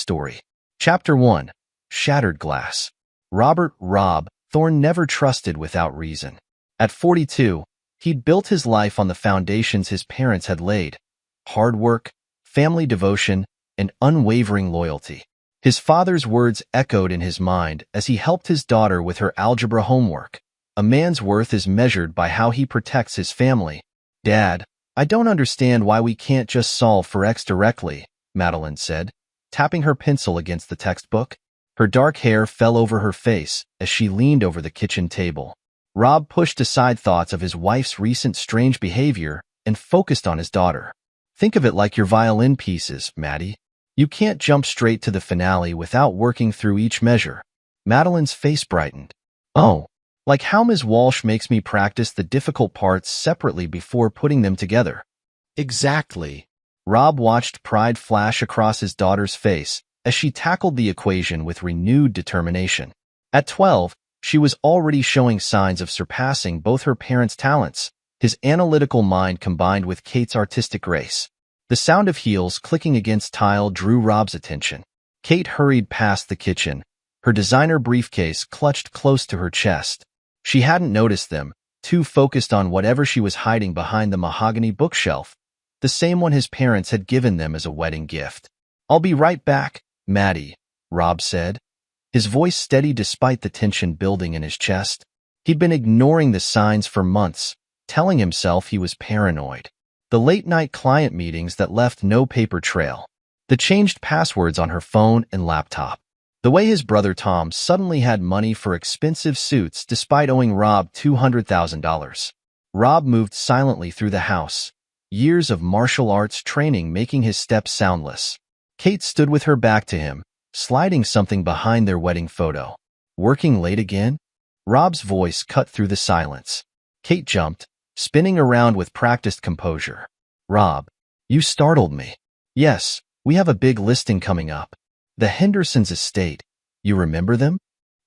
Story. Chapter 1. Shattered Glass. Rob Thorne never trusted without reason. At 42, he'd built his life on the foundations his parents had laid: hard work, family devotion, and unwavering loyalty. His father's words echoed in his mind as he helped his daughter with her algebra homework. A man's worth is measured by how he protects his family. "Dad, I don't understand why we can't just solve for X directly," Madeline said, tapping her pencil against the textbook. Her dark hair fell over her face as she leaned over the kitchen table. Rob pushed aside thoughts of his wife's recent strange behavior and focused on his daughter. "Think of it like your violin pieces, Maddie. You can't jump straight to the finale without working through each measure." Madeline's face brightened. "Oh, like how Ms. Walsh makes me practice the difficult parts separately before putting them together." "Exactly." Rob watched pride flash across his daughter's face as she tackled the equation with renewed determination. At 12, she was already showing signs of surpassing both her parents' talents, his analytical mind combined with Kate's artistic grace. The sound of heels clicking against tile drew Rob's attention. Kate hurried past the kitchen, her designer briefcase clutched close to her chest. She hadn't noticed them, too focused on whatever she was hiding behind the mahogany bookshelf, the same one his parents had given them as a wedding gift. "I'll be right back, Maddie," Rob said, his voice steady despite the tension building in his chest. He'd been ignoring the signs for months, telling himself he was paranoid. The late-night client meetings that left no paper trail. The changed passwords on her phone and laptop. The way his brother Tom suddenly had money for expensive suits despite owing Rob $200,000. Rob moved silently through the house, years of martial arts training making his steps soundless. Kate stood with her back to him, sliding something behind their wedding photo. "Working late again?" Rob's voice cut through the silence. Kate jumped, spinning around with practiced composure. "Rob, you startled me." "Yes, we have a big listing coming up. The Hendersons' estate. You remember them?"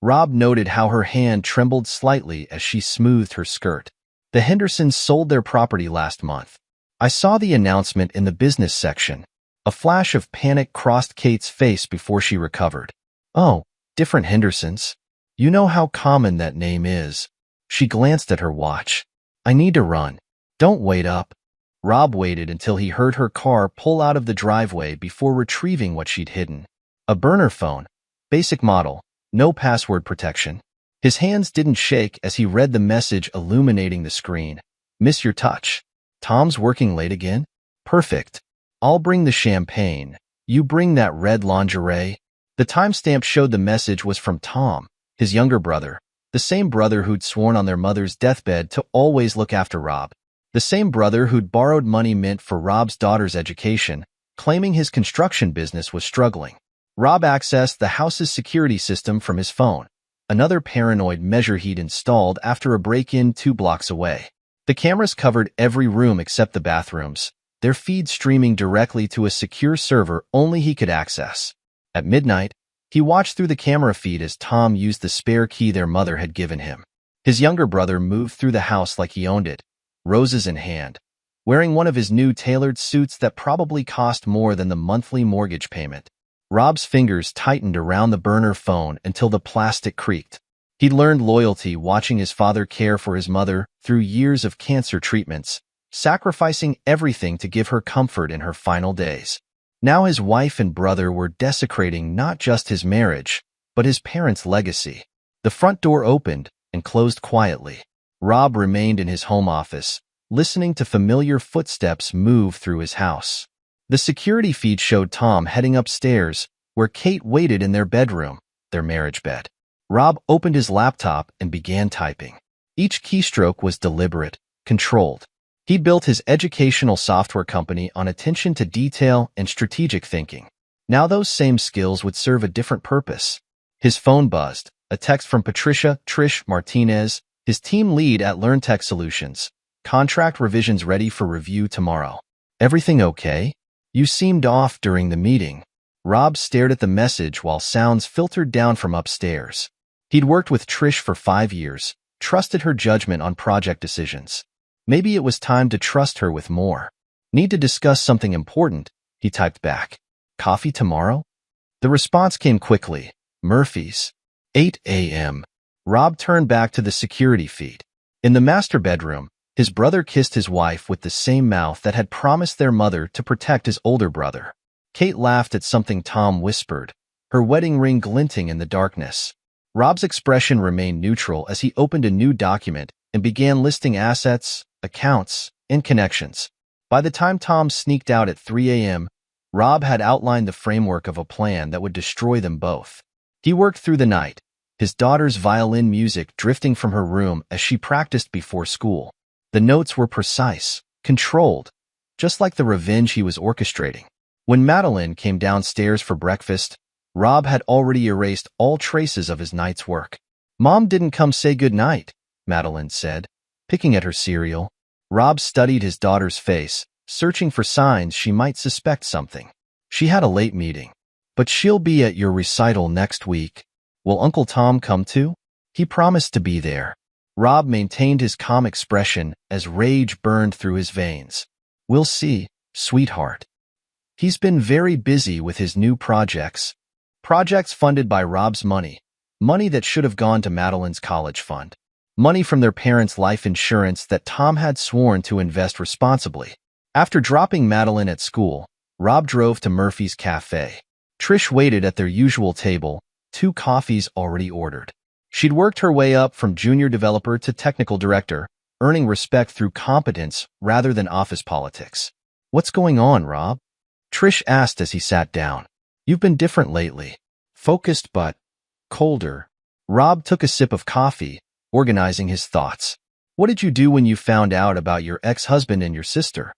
Rob noted how her hand trembled slightly as she smoothed her skirt. "The Hendersons sold their property last month. I saw the announcement in the business section." A flash of panic crossed Kate's face before she recovered. "Oh, different Hendersons. You know how common that name is." She glanced at her watch. "I need to run. Don't wait up." Rob waited until he heard her car pull out of the driveway before retrieving what she'd hidden. A burner phone, basic model, no password protection. His hands didn't shake as he read the message illuminating the screen. "Miss your touch. Tom's working late again? Perfect. I'll bring the champagne. You bring that red lingerie." The timestamp showed the message was from Tom, his younger brother, the same brother who'd sworn on their mother's deathbed to always look after Rob, the same brother who'd borrowed money meant for Rob's daughter's education, claiming his construction business was struggling. Rob accessed the house's security system from his phone, another paranoid measure he'd installed after a break-in 2 blocks away. The cameras covered every room except the bathrooms, their feed streaming directly to a secure server only he could access. At midnight, he watched through the camera feed as Tom used the spare key their mother had given him. His younger brother moved through the house like he owned it, roses in hand, wearing one of his new tailored suits that probably cost more than the monthly mortgage payment. Rob's fingers tightened around the burner phone until the plastic creaked. He'd learned loyalty watching his father care for his mother through years of cancer treatments, sacrificing everything to give her comfort in her final days. Now his wife and brother were desecrating not just his marriage, but his parents' legacy. The front door opened and closed quietly. Rob remained in his home office, listening to familiar footsteps move through his house. The security feed showed Tom heading upstairs, where Kate waited in their bedroom, their marriage bed. Rob opened his laptop and began typing. Each keystroke was deliberate, controlled. He built his educational software company on attention to detail and strategic thinking. Now those same skills would serve a different purpose. His phone buzzed, a text from Trish Martinez, his team lead at LearnTech Solutions. "Contract revisions ready for review tomorrow." "Everything okay? You seemed off during the meeting." Rob stared at the message while sounds filtered down from upstairs. He'd worked with Trish for 5 years, trusted her judgment on project decisions. Maybe it was time to trust her with more. "Need to discuss something important," he typed back. "Coffee tomorrow?" The response came quickly. Murphy's. 8 a.m. Rob turned back to the security feed. In the master bedroom, his brother kissed his wife with the same mouth that had promised their mother to protect his older brother. Kate laughed at something Tom whispered, her wedding ring glinting in the darkness. Rob's expression remained neutral as he opened a new document and began listing assets, accounts, and connections. By the time Tom sneaked out at 3 a.m., Rob had outlined the framework of a plan that would destroy them both. He worked through the night, his daughter's violin music drifting from her room as she practiced before school. The notes were precise, controlled, just like the revenge he was orchestrating. When Madeline came downstairs for breakfast, Rob had already erased all traces of his night's work. "Mom didn't come say good night," Madeline said, picking at her cereal. Rob studied his daughter's face, searching for signs she might suspect something. "She had a late meeting. But she'll be at your recital next week. Will Uncle Tom come too? He promised to be there." Rob maintained his calm expression as rage burned through his veins. "We'll see, sweetheart. He's been very busy with his new projects. Projects funded by Rob's money. Money that should have gone to Madeline's college fund. Money from their parents' life insurance that Tom had sworn to invest responsibly." After dropping Madeline at school, Rob drove to Murphy's Cafe. Trish waited at their usual table, 2 coffees already ordered. She'd worked her way up from junior developer to technical director, earning respect through competence rather than office politics. "What's going on, Rob?" Trish asked as he sat down. "You've been different lately. Focused but colder." Rob took a sip of coffee, organizing his thoughts. "What did you do when you found out about your ex-husband and your sister?"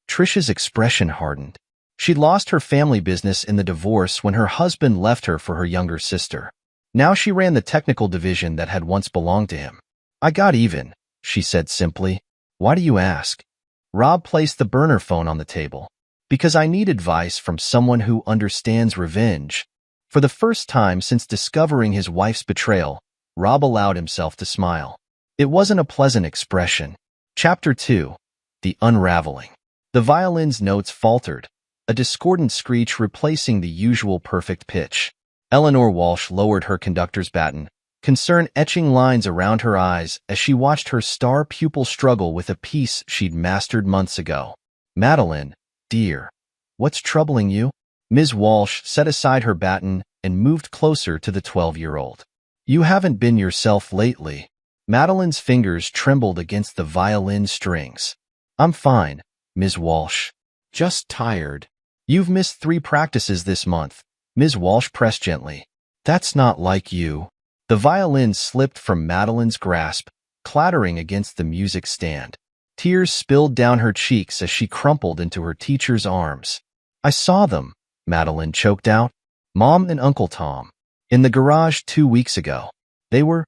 Trish's expression hardened. She'd lost her family business in the divorce when her husband left her for her younger sister. Now she ran the technical division that had once belonged to him. "I got even," she said simply. "Why do you ask?" Rob placed the burner phone on the table. "Because I need advice from someone who understands revenge." For the first time since discovering his wife's betrayal, Rob allowed himself to smile. It wasn't a pleasant expression. Chapter 2. The Unraveling. The violin's notes faltered, a discordant screech replacing the usual perfect pitch. Eleanor Walsh lowered her conductor's baton, concern etching lines around her eyes as she watched her star pupil struggle with a piece she'd mastered months ago. "Madeline, dear, what's troubling you?" Ms. Walsh set aside her baton and moved closer to the 12-year-old. "You haven't been yourself lately." Madeline's fingers trembled against the violin strings. "I'm fine, Ms. Walsh. Just tired." "You've missed 3 practices this month," Ms. Walsh pressed gently. "That's not like you." The violin slipped from Madeline's grasp, clattering against the music stand. Tears spilled down her cheeks as she crumpled into her teacher's arms. "I saw them," Madeline choked out. "Mom and Uncle Tom. In the garage 2 weeks ago. They were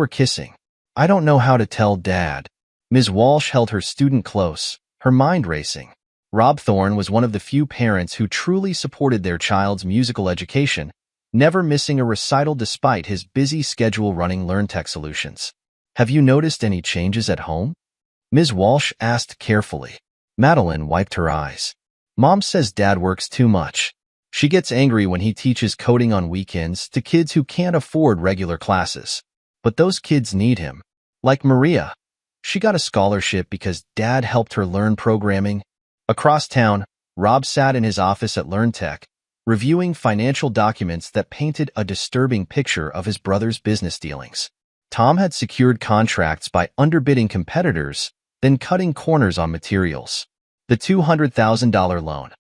kissing. I don't know how to tell Dad." Ms. Walsh held her student close, her mind racing. Rob Thorne was one of the few parents who truly supported their child's musical education, never missing a recital despite his busy schedule running LearnTech solutions. "Have you noticed any changes at home?" Ms. Walsh asked carefully. Madeline wiped her eyes. "Mom says Dad works too much. She gets angry when he teaches coding on weekends to kids who can't afford regular classes. But those kids need him. Like Maria. She got a scholarship because Dad helped her learn programming." Across town, Rob sat in his office at LearnTech, reviewing financial documents that painted a disturbing picture of his brother's business dealings. Tom had secured contracts by underbidding competitors, then cutting corners on materials. The $200,000 loan,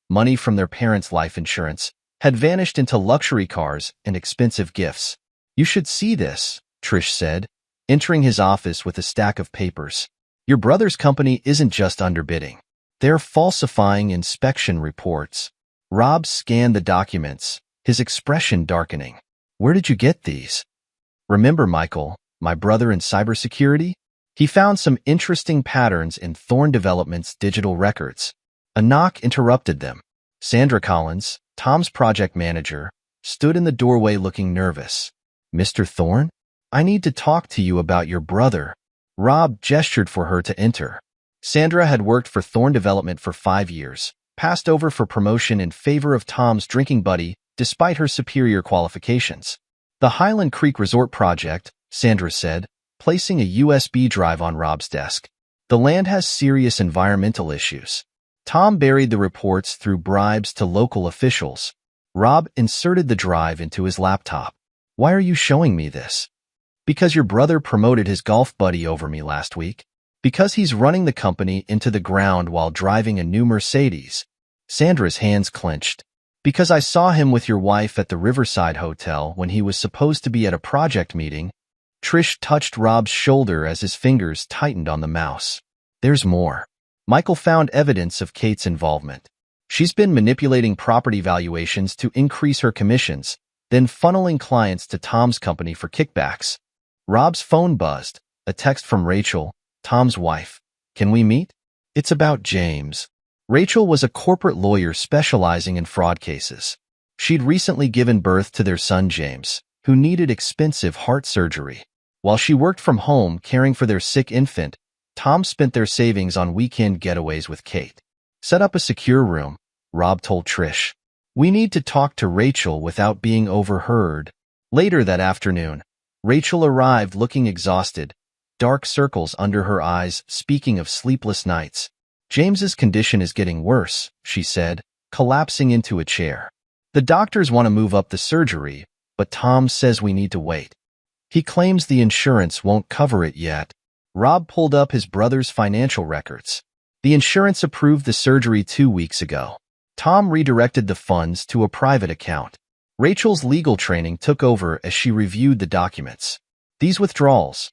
money from their parents' life insurance, had vanished into luxury cars and expensive gifts. "You should see this," Trish said, entering his office with a stack of papers. "Your brother's company isn't just underbidding. They're falsifying inspection reports." Rob scanned the documents, his expression darkening. "Where did you get these?" "Remember Michael, my brother in cybersecurity? He found some interesting patterns in Thorne Development's digital records." A knock interrupted them. Sandra Collins, Tom's project manager, stood in the doorway looking nervous. "Mr. Thorne? I need to talk to you about your brother." Rob gestured for her to enter. Sandra had worked for Thorne Development for 5 years, passed over for promotion in favor of Tom's drinking buddy, despite her superior qualifications. The Highland Creek Resort project, Sandra said, placing a USB drive on Rob's desk. The land has serious environmental issues. Tom buried the reports through bribes to local officials. Rob inserted the drive into his laptop. Why are you showing me this? Because your brother promoted his golf buddy over me last week. Because he's running the company into the ground while driving a new Mercedes. Sandra's hands clenched. Because I saw him with your wife at the Riverside Hotel when he was supposed to be at a project meeting. Trish touched Rob's shoulder as his fingers tightened on the mouse. There's more. Michael found evidence of Kate's involvement. She's been manipulating property valuations to increase her commissions, then funneling clients to Tom's company for kickbacks. Rob's phone buzzed. A text from Rachel, Tom's wife. Can we meet? It's about James. Rachel was a corporate lawyer specializing in fraud cases. She'd recently given birth to their son James, who needed expensive heart surgery. While she worked from home caring for their sick infant, Tom spent their savings on weekend getaways with Kate. Set up a secure room, Rob told Trish. We need to talk to Rachel without being overheard. Later that afternoon, Rachel arrived looking exhausted, dark circles under her eyes, speaking of sleepless nights. James's condition is getting worse, she said, collapsing into a chair. The doctors want to move up the surgery, but Tom says we need to wait. He claims the insurance won't cover it yet. Rob pulled up his brother's financial records. The insurance approved the surgery 2 weeks ago. Tom redirected the funds to a private account. Rachel's legal training took over as she reviewed the documents. These withdrawals,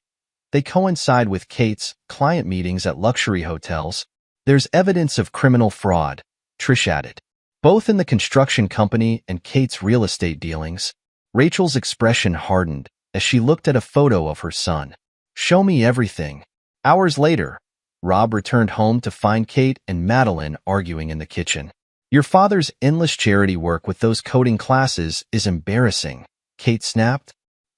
they coincide with Kate's client meetings at luxury hotels. There's evidence of criminal fraud, Trish added, both in the construction company and Kate's real estate dealings. Rachel's expression hardened as she looked at a photo of her son. Show me everything. Hours later, Rob returned home to find Kate and Madeline arguing in the kitchen. Your father's endless charity work with those coding classes is embarrassing, Kate snapped.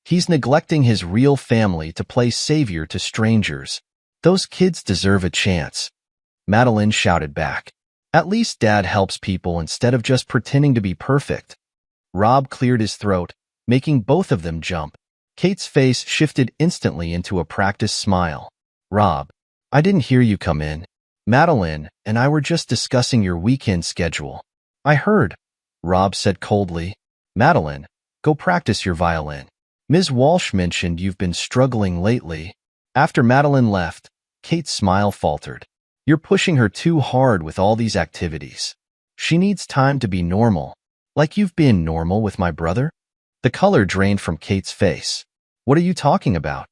He's neglecting his real family to play savior to strangers. Those kids deserve a chance. Madeline shouted back. At least Dad helps people instead of just pretending to be perfect. Rob cleared his throat, making both of them jump. Kate's face shifted instantly into a practiced smile. Rob, I didn't hear you come in. Madeline and I were just discussing your weekend schedule. I heard, Rob said coldly. Madeline, go practice your violin. Ms. Walsh mentioned you've been struggling lately. After Madeline left, Kate's smile faltered. You're pushing her too hard with all these activities. She needs time to be normal. Like you've been normal with my brother? The color drained from Kate's face. What are you talking about?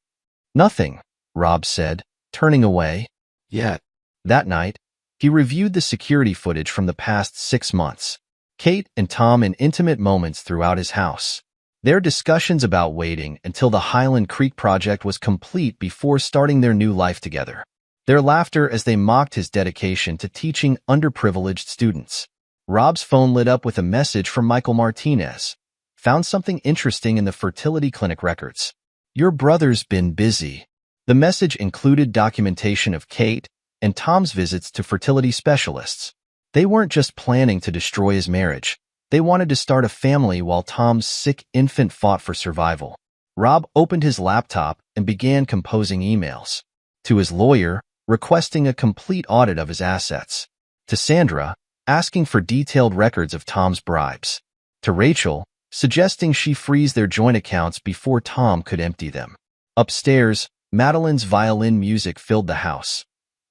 Nothing, Rob said, turning away. Yet. That night, he reviewed the security footage from the past 6 months. Kate and Tom in intimate moments throughout his house. Their discussions about waiting until the Highland Creek project was complete before starting their new life together. Their laughter as they mocked his dedication to teaching underprivileged students. Rob's phone lit up with a message from Michael Martinez. Found something interesting in the fertility clinic records. Your brother's been busy. The message included documentation of Kate and Tom's visits to fertility specialists. They weren't just planning to destroy his marriage. They wanted to start a family while Tom's sick infant fought for survival. Rob opened his laptop and began composing emails. To his lawyer, requesting a complete audit of his assets. To Sandra, asking for detailed records of Tom's bribes. To Rachel, suggesting she freeze their joint accounts before Tom could empty them. Upstairs, Madeline's violin music filled the house.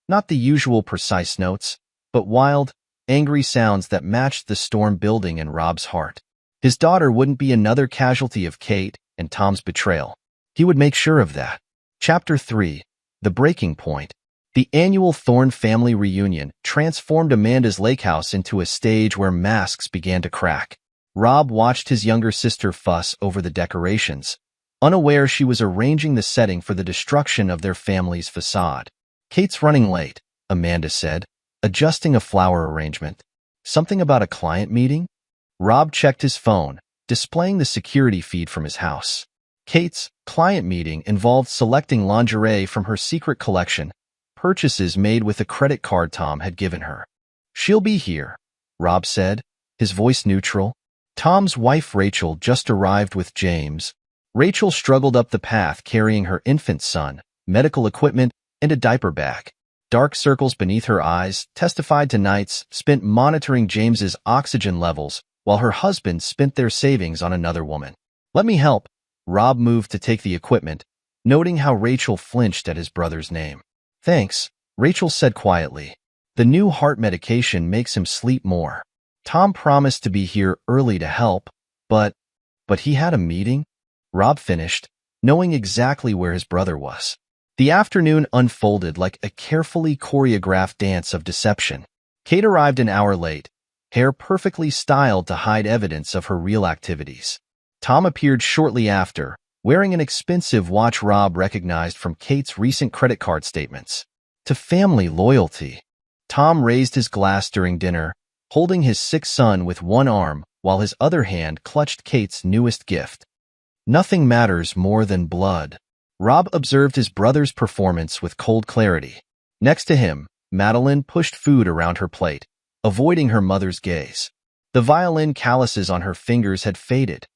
Not the usual precise notes, but wild, angry sounds that matched the storm building in Rob's heart. His daughter wouldn't be another casualty of Kate and Tom's betrayal. He would make sure of that. Chapter 3. The Breaking Point. The annual Thorne family reunion transformed Amanda's lake house into a stage where masks began to crack. Rob watched his younger sister fuss over the decorations, unaware she was arranging the setting for the destruction of their family's facade. Kate's running late, Amanda said, adjusting a flower arrangement. Something about a client meeting? Rob checked his phone, displaying the security feed from his house. Kate's client meeting involved selecting lingerie from her secret collection, purchases made with a credit card Tom had given her. She'll be here, Rob said, his voice neutral. Tom's wife Rachel just arrived with James. Rachel struggled up the path carrying her infant son, medical equipment, and a diaper bag. Dark circles beneath her eyes testified to nights spent monitoring James's oxygen levels while her husband spent their savings on another woman. "Let me help." Rob moved to take the equipment, noting how Rachel flinched at his brother's name. "Thanks," Rachel said quietly. "The new heart medication makes him sleep more." Tom promised to be here early to help, but he had a meeting? Rob finished, knowing exactly where his brother was. The afternoon unfolded like a carefully choreographed dance of deception. Kate arrived an hour late, hair perfectly styled to hide evidence of her real activities. Tom appeared shortly after, wearing an expensive watch Rob recognized from Kate's recent credit card statements. To family loyalty. Tom raised his glass during dinner, holding his sick son with one arm while his other hand clutched Kate's newest gift. Nothing matters more than blood. Rob observed his brother's performance with cold clarity. Next to him, Madeline pushed food around her plate, avoiding her mother's gaze. The violin calluses on her fingers had faded.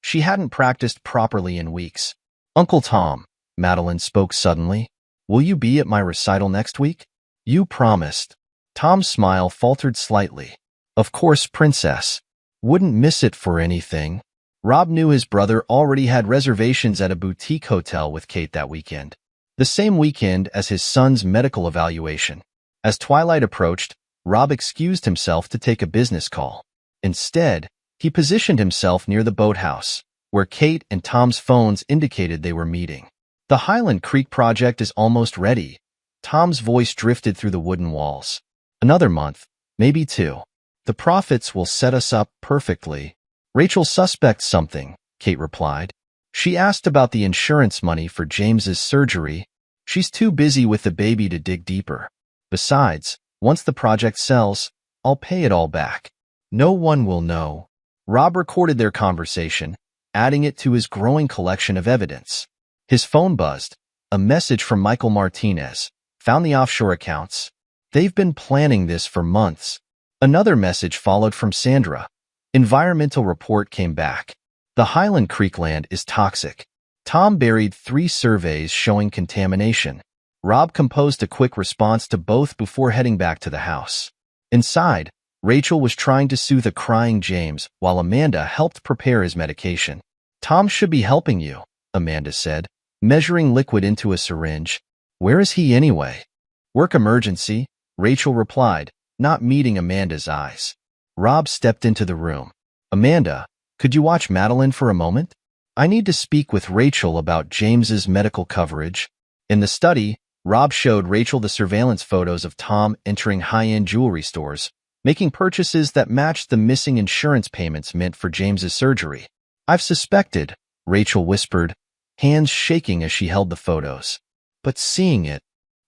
She hadn't practiced properly in weeks. "Uncle Tom," Madeline spoke suddenly, "will you be at my recital next week?" "You promised." Tom's smile faltered slightly. "Of course, Princess. Wouldn't miss it for anything." Rob knew his brother already had reservations at a boutique hotel with Kate that weekend, the same weekend as his son's medical evaluation. As twilight approached, Rob excused himself to take a business call. Instead, he positioned himself near the boathouse, where Kate and Tom's phones indicated they were meeting. "The Highland Creek project is almost ready." Tom's voice drifted through the wooden walls. "Another month, maybe two. The profits will set us up perfectly." "Rachel suspects something," Kate replied. "She asked about the insurance money for James's surgery. She's too busy with the baby to dig deeper. Besides, once the project sells, I'll pay it all back. No one will know." Rob recorded their conversation, adding it to his growing collection of evidence. His phone buzzed. A message from Michael Martinez. "Found the offshore accounts. They've been planning this for months." Another message followed from Sandra. Environmental report came back. "The Highland Creek land is toxic." Tom buried 3 surveys showing contamination. Rob composed a quick response to both before heading back to the house. Inside, Rachel was trying to soothe a crying James while Amanda helped prepare his medication. "Tom should be helping you," Amanda said, measuring liquid into a syringe. "Where is he anyway?" "Work emergency," Rachel replied, not meeting Amanda's eyes. Rob stepped into the room. "Amanda, could you watch Madeline for a moment? I need to speak with Rachel about James's medical coverage." In the study, Rob showed Rachel the surveillance photos of Tom entering high-end jewelry stores, making purchases that matched the missing insurance payments meant for James's surgery. "I've suspected," Rachel whispered, hands shaking as she held the photos. "But seeing it—"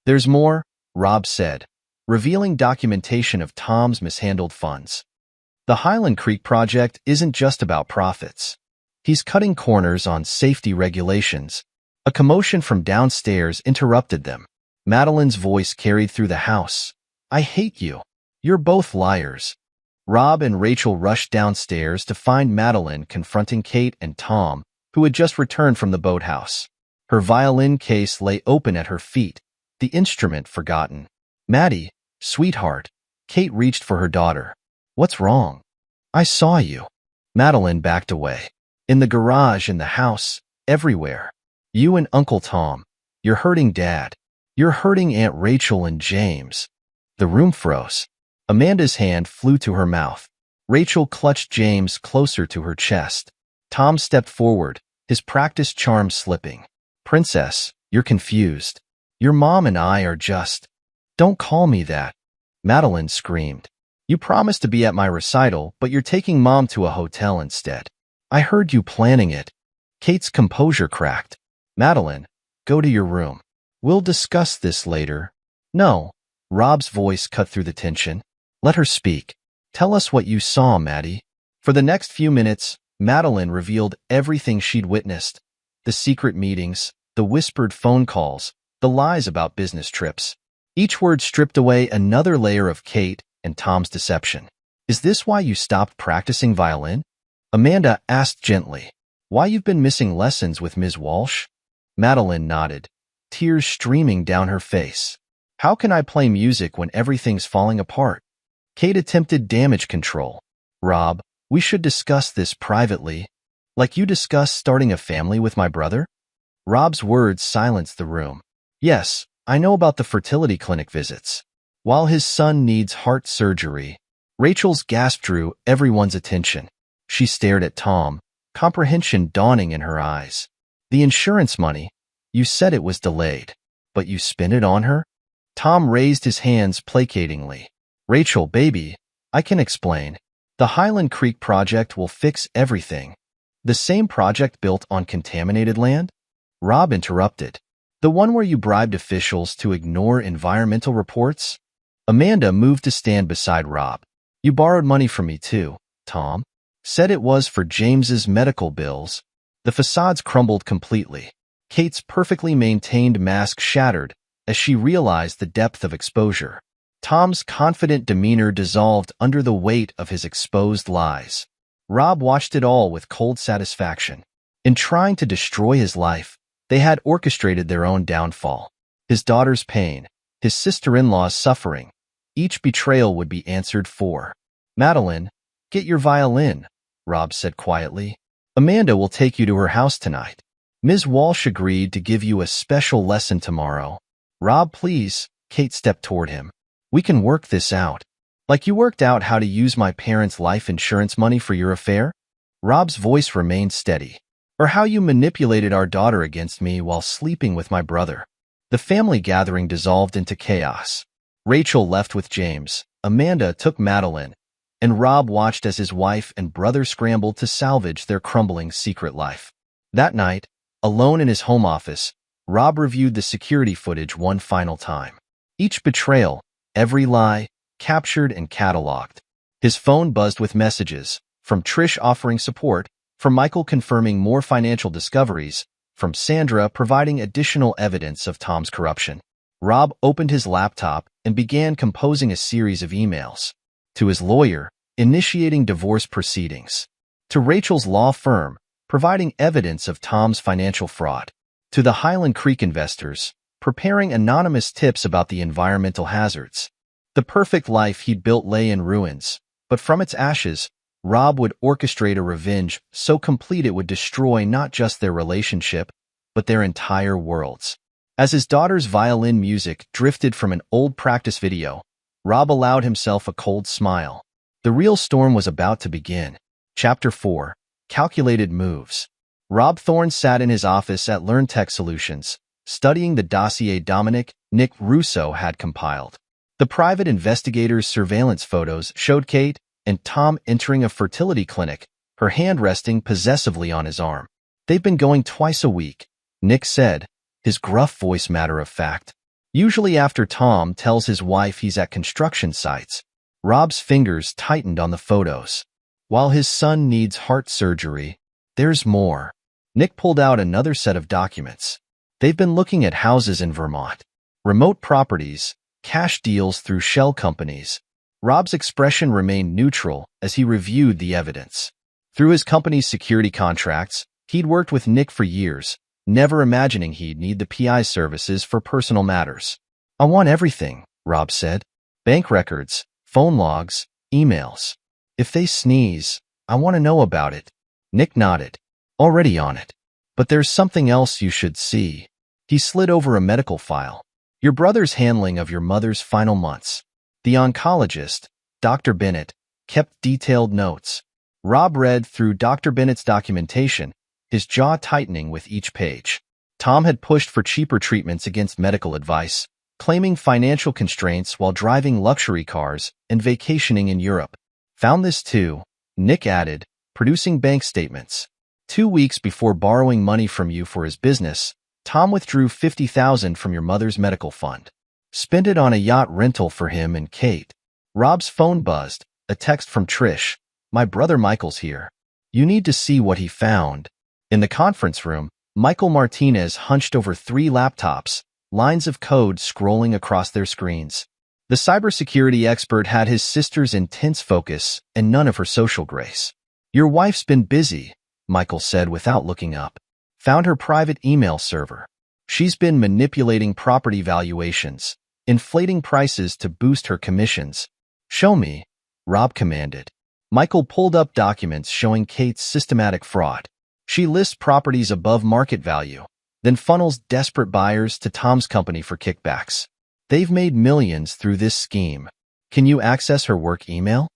"There's more," Rob said, revealing documentation of Tom's mishandled funds. The Highland Creek project isn't just about profits. He's cutting corners on safety regulations. A commotion from downstairs interrupted them. Madeline's voice carried through the house. "I hate you. You're both liars." Rob and Rachel rushed downstairs to find Madeline confronting Kate and Tom, who had just returned from the boathouse. Her violin case lay open at her feet, the instrument forgotten. "Maddie, sweetheart." Kate reached for her daughter. "What's wrong?" "I saw you." Madeline backed away. "In the garage, in the house, everywhere. You and Uncle Tom. You're hurting Dad. You're hurting Aunt Rachel and James." The room froze. Amanda's hand flew to her mouth. Rachel clutched James closer to her chest. Tom stepped forward, his practiced charm slipping. "Princess, you're confused. Your mom and I are just—" "Don't call me that," Madeline screamed. "You promised to be at my recital, but you're taking Mom to a hotel instead. I heard you planning it." Kate's composure cracked. "Madeline, go to your room. We'll discuss this later." "No." Rob's voice cut through the tension. "Let her speak. Tell us what you saw, Maddie." For the next few minutes, Madeline revealed everything she'd witnessed. The secret meetings, the whispered phone calls, the lies about business trips. Each word stripped away another layer of Kate and Tom's deception. "Is this why you stopped practicing violin?" Amanda asked gently. Why you've been missing lessons with Ms. Walsh? Madeline nodded, tears streaming down her face. How can I play music when everything's falling apart? Kate attempted damage control. Rob, we should discuss this privately. Like you discussed starting a family with my brother? Rob's words silenced the room. Yes, I know about the fertility clinic visits. While his son needs heart surgery. Rachel's gasp drew everyone's attention. She stared at Tom, comprehension dawning in her eyes. The insurance money, you said it was delayed, but you spent it on her? Tom raised his hands placatingly. Rachel, baby, I can explain. The Highland Creek project will fix everything. The same project built on contaminated land? Rob interrupted. The one where you bribed officials to ignore environmental reports? Amanda moved to stand beside Rob. You borrowed money from me too, Tom. Said it was for James's medical bills. The facades crumbled completely. Kate's perfectly maintained mask shattered as she realized the depth of exposure. Tom's confident demeanor dissolved under the weight of his exposed lies. Rob watched it all with cold satisfaction. In trying to destroy his life, they had orchestrated their own downfall. His daughter's pain, his sister-in-law's suffering. Each betrayal would be answered for. Madeline, get your violin, Rob said quietly. Amanda will take you to her house tonight. Ms. Walsh agreed to give you a special lesson tomorrow. Rob, please. Kate stepped toward him. We can work this out. Like you worked out how to use my parents' life insurance money for your affair? Rob's voice remained steady. Or how you manipulated our daughter against me while sleeping with my brother. The family gathering dissolved into chaos. Rachel left with James. Amanda took Madeline. And Rob watched as his wife and brother scrambled to salvage their crumbling secret life. That night, alone in his home office, Rob reviewed the security footage one final time. Each betrayal, every lie, captured and cataloged. His phone buzzed with messages, from Trish offering support, from Michael confirming more financial discoveries, from Sandra providing additional evidence of Tom's corruption. Rob opened his laptop and began composing a series of emails. To his lawyer, initiating divorce proceedings. To Rachel's law firm, providing evidence of Tom's financial fraud. To the Highland Creek investors, preparing anonymous tips about the environmental hazards. The perfect life he'd built lay in ruins, but from its ashes, Rob would orchestrate a revenge so complete it would destroy not just their relationship, but their entire worlds. As his daughter's violin music drifted from an old practice video, Rob allowed himself a cold smile. The real storm was about to begin. Chapter 4. Calculated Moves. Rob Thorne sat in his office at LearnTech Solutions, studying the dossier Nick Russo had compiled. The private investigator's surveillance photos showed Kate and Tom entering a fertility clinic, her hand resting possessively on his arm. They've been going twice a week, Nick said, his gruff voice matter of fact. Usually after Tom tells his wife he's at construction sites, Rob's fingers tightened on the photos. While his son needs heart surgery, there's more. Nick pulled out another set of documents. They've been looking at houses in Vermont, remote properties, cash deals through shell companies. Rob's expression remained neutral as he reviewed the evidence. Through his company's security contracts, he'd worked with Nick for years, never imagining he'd need the PI services for personal matters. I want everything, Rob said. Bank records, phone logs, emails. If they sneeze, I want to know about it. Nick nodded. Already on it. But there's something else you should see. He slid over a medical file. Your brother's handling of your mother's final months. The oncologist, Dr. Bennett, kept detailed notes. Rob read through Dr. Bennett's documentation, his jaw tightening with each page. Tom had pushed for cheaper treatments against medical advice, claiming financial constraints while driving luxury cars and vacationing in Europe. Found this too, Nick added, producing bank statements. 2 weeks before borrowing money from you for his business, Tom withdrew $50,000 from your mother's medical fund. Spent it on a yacht rental for him and Kate. Rob's phone buzzed, a text from Trish. My brother Michael's here. You need to see what he found. In the conference room, Michael Martinez hunched over 3 laptops, lines of code scrolling across their screens. The cybersecurity expert had his sister's intense focus and none of her social grace. Your wife's been busy, Michael said without looking up. Found her private email server. She's been manipulating property valuations, inflating prices to boost her commissions. Show me, Rob commanded. Michael pulled up documents showing Kate's systematic fraud. She lists properties above market value, then funnels desperate buyers to Tom's company for kickbacks. They've made millions through this scheme. Can you access her work email?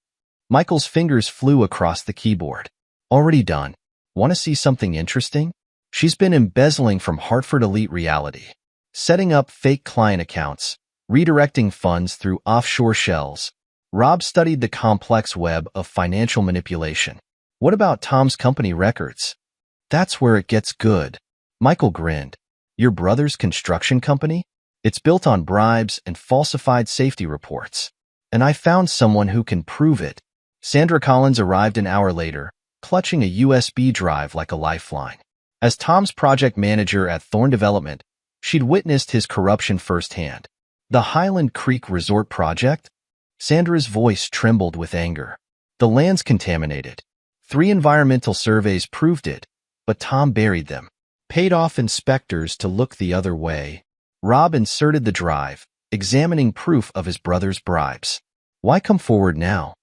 Michael's fingers flew across the keyboard. Already done. Want to see something interesting? She's been embezzling from Hartford Elite Reality, setting up fake client accounts, redirecting funds through offshore shells. Rob studied the complex web of financial manipulation. What about Tom's company records? That's where it gets good. Michael grinned. Your brother's construction company? It's built on bribes and falsified safety reports. And I found someone who can prove it. Sandra Collins arrived an hour later, clutching a USB drive like a lifeline. As Tom's project manager at Thorn Development, she'd witnessed his corruption firsthand. The Highland Creek Resort project? Sandra's voice trembled with anger. The land's contaminated. 3 environmental surveys proved it, but Tom buried them. Paid off inspectors to look the other way. Rob inserted the drive, examining proof of his brother's bribes. Why come forward now?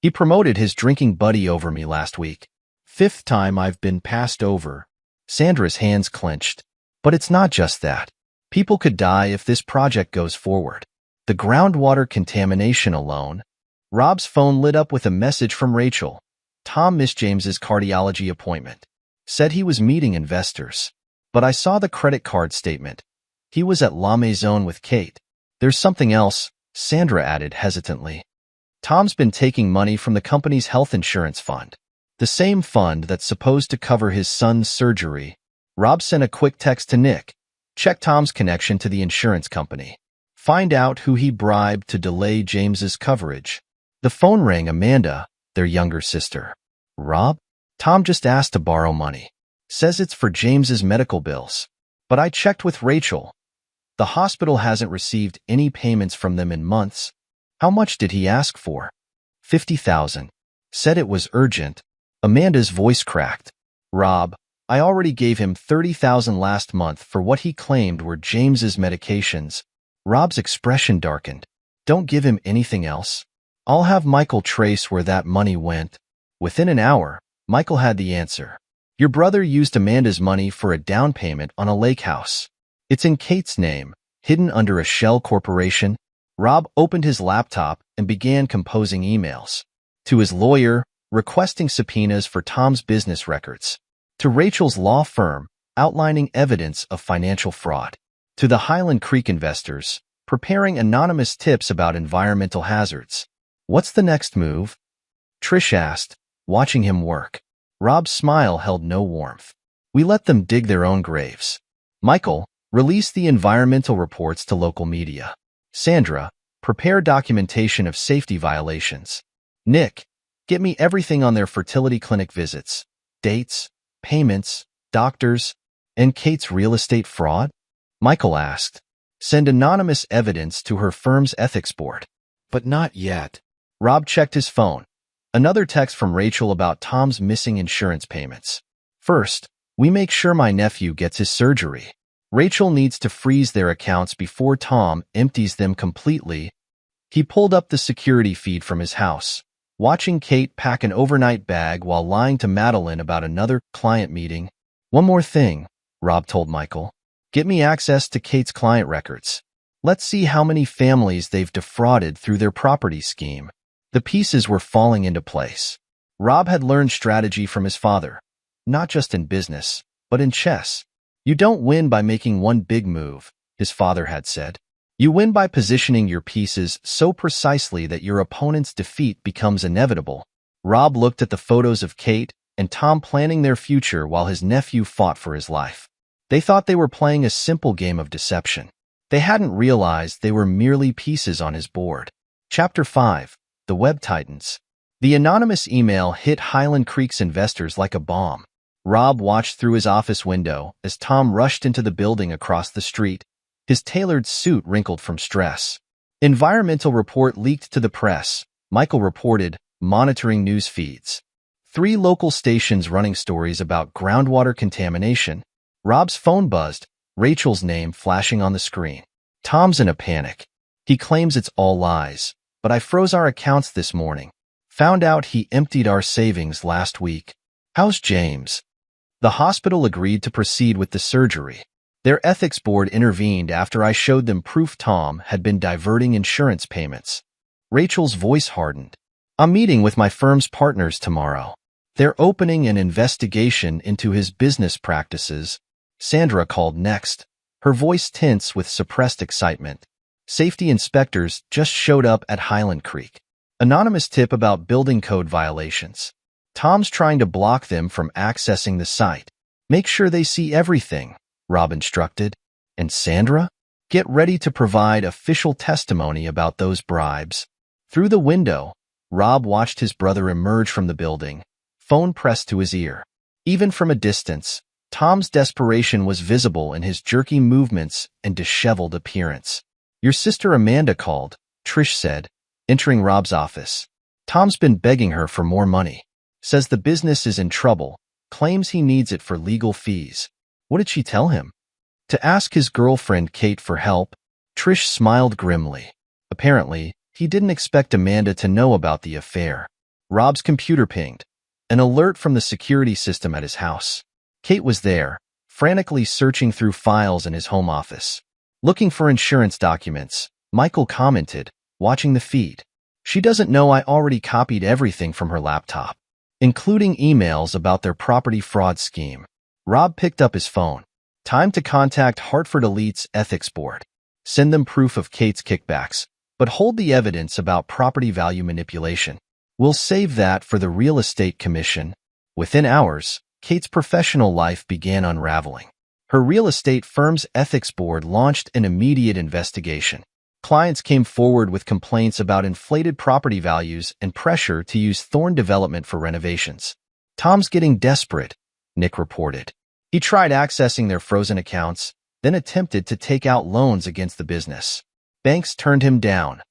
He promoted his drinking buddy over me last week. 5th time I've been passed over. Sandra's hands clenched. But it's not just that. People could die if this project goes forward. The groundwater contamination alone. Rob's phone lit up with a message from Rachel. Tom missed James's cardiology appointment. Said he was meeting investors. But I saw the credit card statement. He was at La Maison with Kate. There's something else, Sandra added hesitantly. Tom's been taking money from the company's health insurance fund. The same fund that's supposed to cover his son's surgery. Rob sent a quick text to Nick. Check Tom's connection to the insurance company. Find out who he bribed to delay James's coverage. The phone rang Amanda, their younger sister. Rob? Tom just asked to borrow money. Says it's for James's medical bills. But I checked with Rachel. The hospital hasn't received any payments from them in months. How much did he ask for? $50,000. Said it was urgent. Amanda's voice cracked. Rob, I already gave him $30,000 last month for what he claimed were James's medications. Rob's expression darkened. Don't give him anything else. I'll have Michael trace where that money went. Within an hour, Michael had the answer. Your brother used Amanda's money for a down payment on a lake house. It's in Kate's name, hidden under a shell corporation. Rob opened his laptop and began composing emails. To his lawyer, requesting subpoenas for Tom's business records. To Rachel's law firm, outlining evidence of financial fraud. To the Highland Creek investors, preparing anonymous tips about environmental hazards. What's the next move? Trish asked, watching him work. Rob's smile held no warmth. We let them dig their own graves. Michael, release the environmental reports to local media. Sandra, prepare documentation of safety violations. Nick, get me everything on their fertility clinic visits, dates, payments, doctors, and Kate's real estate fraud? Michael asked. Send anonymous evidence to her firm's ethics board. But not yet. Rob checked his phone. Another text from Rachel about Tom's missing insurance payments. First, we make sure my nephew gets his surgery. Rachel needs to freeze their accounts before Tom empties them completely. He pulled up the security feed from his house, watching Kate pack an overnight bag while lying to Madeline about another client meeting. One more thing, Rob told Michael. Get me access to Kate's client records. Let's see how many families they've defrauded through their property scheme. The pieces were falling into place. Rob had learned strategy from his father, not just in business, but in chess. You don't win by making one big move, his father had said. You win by positioning your pieces so precisely that your opponent's defeat becomes inevitable. Rob looked at the photos of Kate and Tom planning their future while his nephew fought for his life. They thought they were playing a simple game of deception. They hadn't realized they were merely pieces on his board. Chapter 5. The Web Titans. The anonymous email hit Highland Creek's investors like a bomb. Rob watched through his office window as Tom rushed into the building across the street, his tailored suit wrinkled from stress. Environmental report leaked to the press, Michael reported, monitoring news feeds. 3 local stations running stories about groundwater contamination. Rob's phone buzzed, Rachel's name flashing on the screen. Tom's in a panic. He claims it's all lies, but I froze our accounts this morning. Found out he emptied our savings last week. How's James? The hospital agreed to proceed with the surgery. Their ethics board intervened after I showed them proof Tom had been diverting insurance payments. Rachel's voice hardened. I'm meeting with my firm's partners tomorrow. They're opening an investigation into his business practices. Sandra called next, her voice tense with suppressed excitement. Safety inspectors just showed up at Highland Creek. Anonymous tip about building code violations. Tom's trying to block them from accessing the site. Make sure they see everything, Rob instructed. And Sandra? Get ready to provide official testimony about those bribes. Through the window, Rob watched his brother emerge from the building, phone pressed to his ear. Even from a distance, Tom's desperation was visible in his jerky movements and disheveled appearance. Your sister Amanda called, Trish said, entering Rob's office. Tom's been begging her for more money. Says the business is in trouble, claims he needs it for legal fees. What did she tell him? To ask his girlfriend Kate for help. Trish smiled grimly. Apparently, he didn't expect Amanda to know about the affair. Rob's computer pinged. An alert from the security system at his house. Kate was there, frantically searching through files in his home office. Looking for insurance documents, Michael commented, watching the feed. She doesn't know I already copied everything from her laptop, including emails about their property fraud scheme. Rob picked up his phone. Time to contact Hartford Elite's ethics board. Send them proof of Kate's kickbacks, but hold the evidence about property value manipulation. We'll save that for the real estate commission. Within hours, Kate's professional life began unraveling. Her real estate firm's ethics board launched an immediate investigation. Clients came forward with complaints about inflated property values and pressure to use Thorn Development for renovations. Tom's getting desperate, Nick reported. He tried accessing their frozen accounts, then attempted to take out loans against the business. Banks turned him down.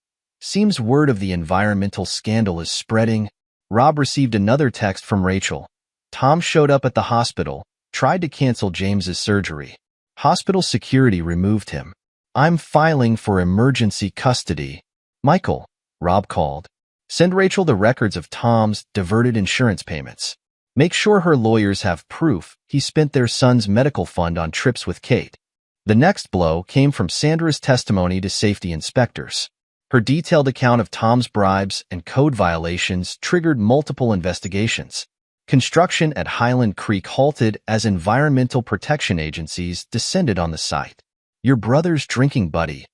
Seems word of the environmental scandal is spreading. Rob received another text from Rachel. Tom showed up at the hospital, tried to cancel James's surgery. Hospital security removed him. I'm filing for emergency custody. Michael, Rob called. Send Rachel the records of Tom's diverted insurance payments. Make sure her lawyers have proof he spent their son's medical fund on trips with Kate. The next blow came from Sandra's testimony to safety inspectors. Her detailed account of Tom's bribes and code violations triggered multiple investigations. Construction at Highland Creek halted as environmental protection agencies descended on the site. Your brother's drinking buddy.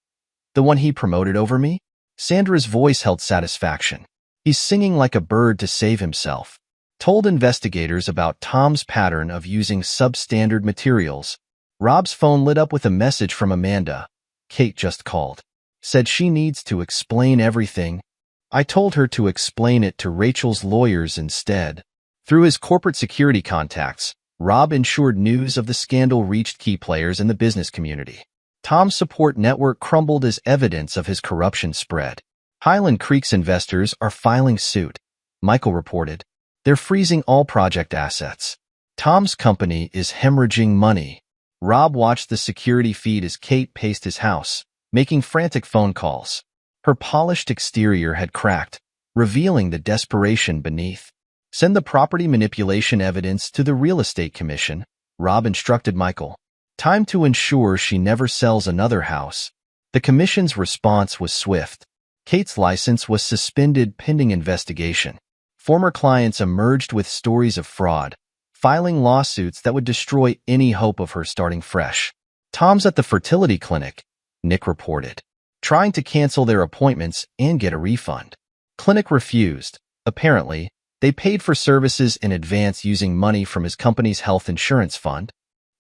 The one he promoted over me? Sandra's voice held satisfaction. He's singing like a bird to save himself. Told investigators about Tom's pattern of using substandard materials. Rob's phone lit up with a message from Amanda. Kate just called. Said she needs to explain everything. I told her to explain it to Rachel's lawyers instead. Through his corporate security contacts, Rob ensured news of the scandal reached key players in the business community. Tom's support network crumbled as evidence of his corruption spread. Highland Creek's investors are filing suit, Michael reported. They're freezing all project assets. Tom's company is hemorrhaging money. Rob watched the security feed as Kate paced his house, making frantic phone calls. Her polished exterior had cracked, revealing the desperation beneath. Send the property manipulation evidence to the real estate commission, Rob instructed Michael. Time to ensure she never sells another house. The commission's response was swift. Kate's license was suspended pending investigation. Former clients emerged with stories of fraud, filing lawsuits that would destroy any hope of her starting fresh. Tom's at the fertility clinic, Nick reported, trying to cancel their appointments and get a refund. Clinic refused. Apparently, they paid for services in advance using money from his company's health insurance fund.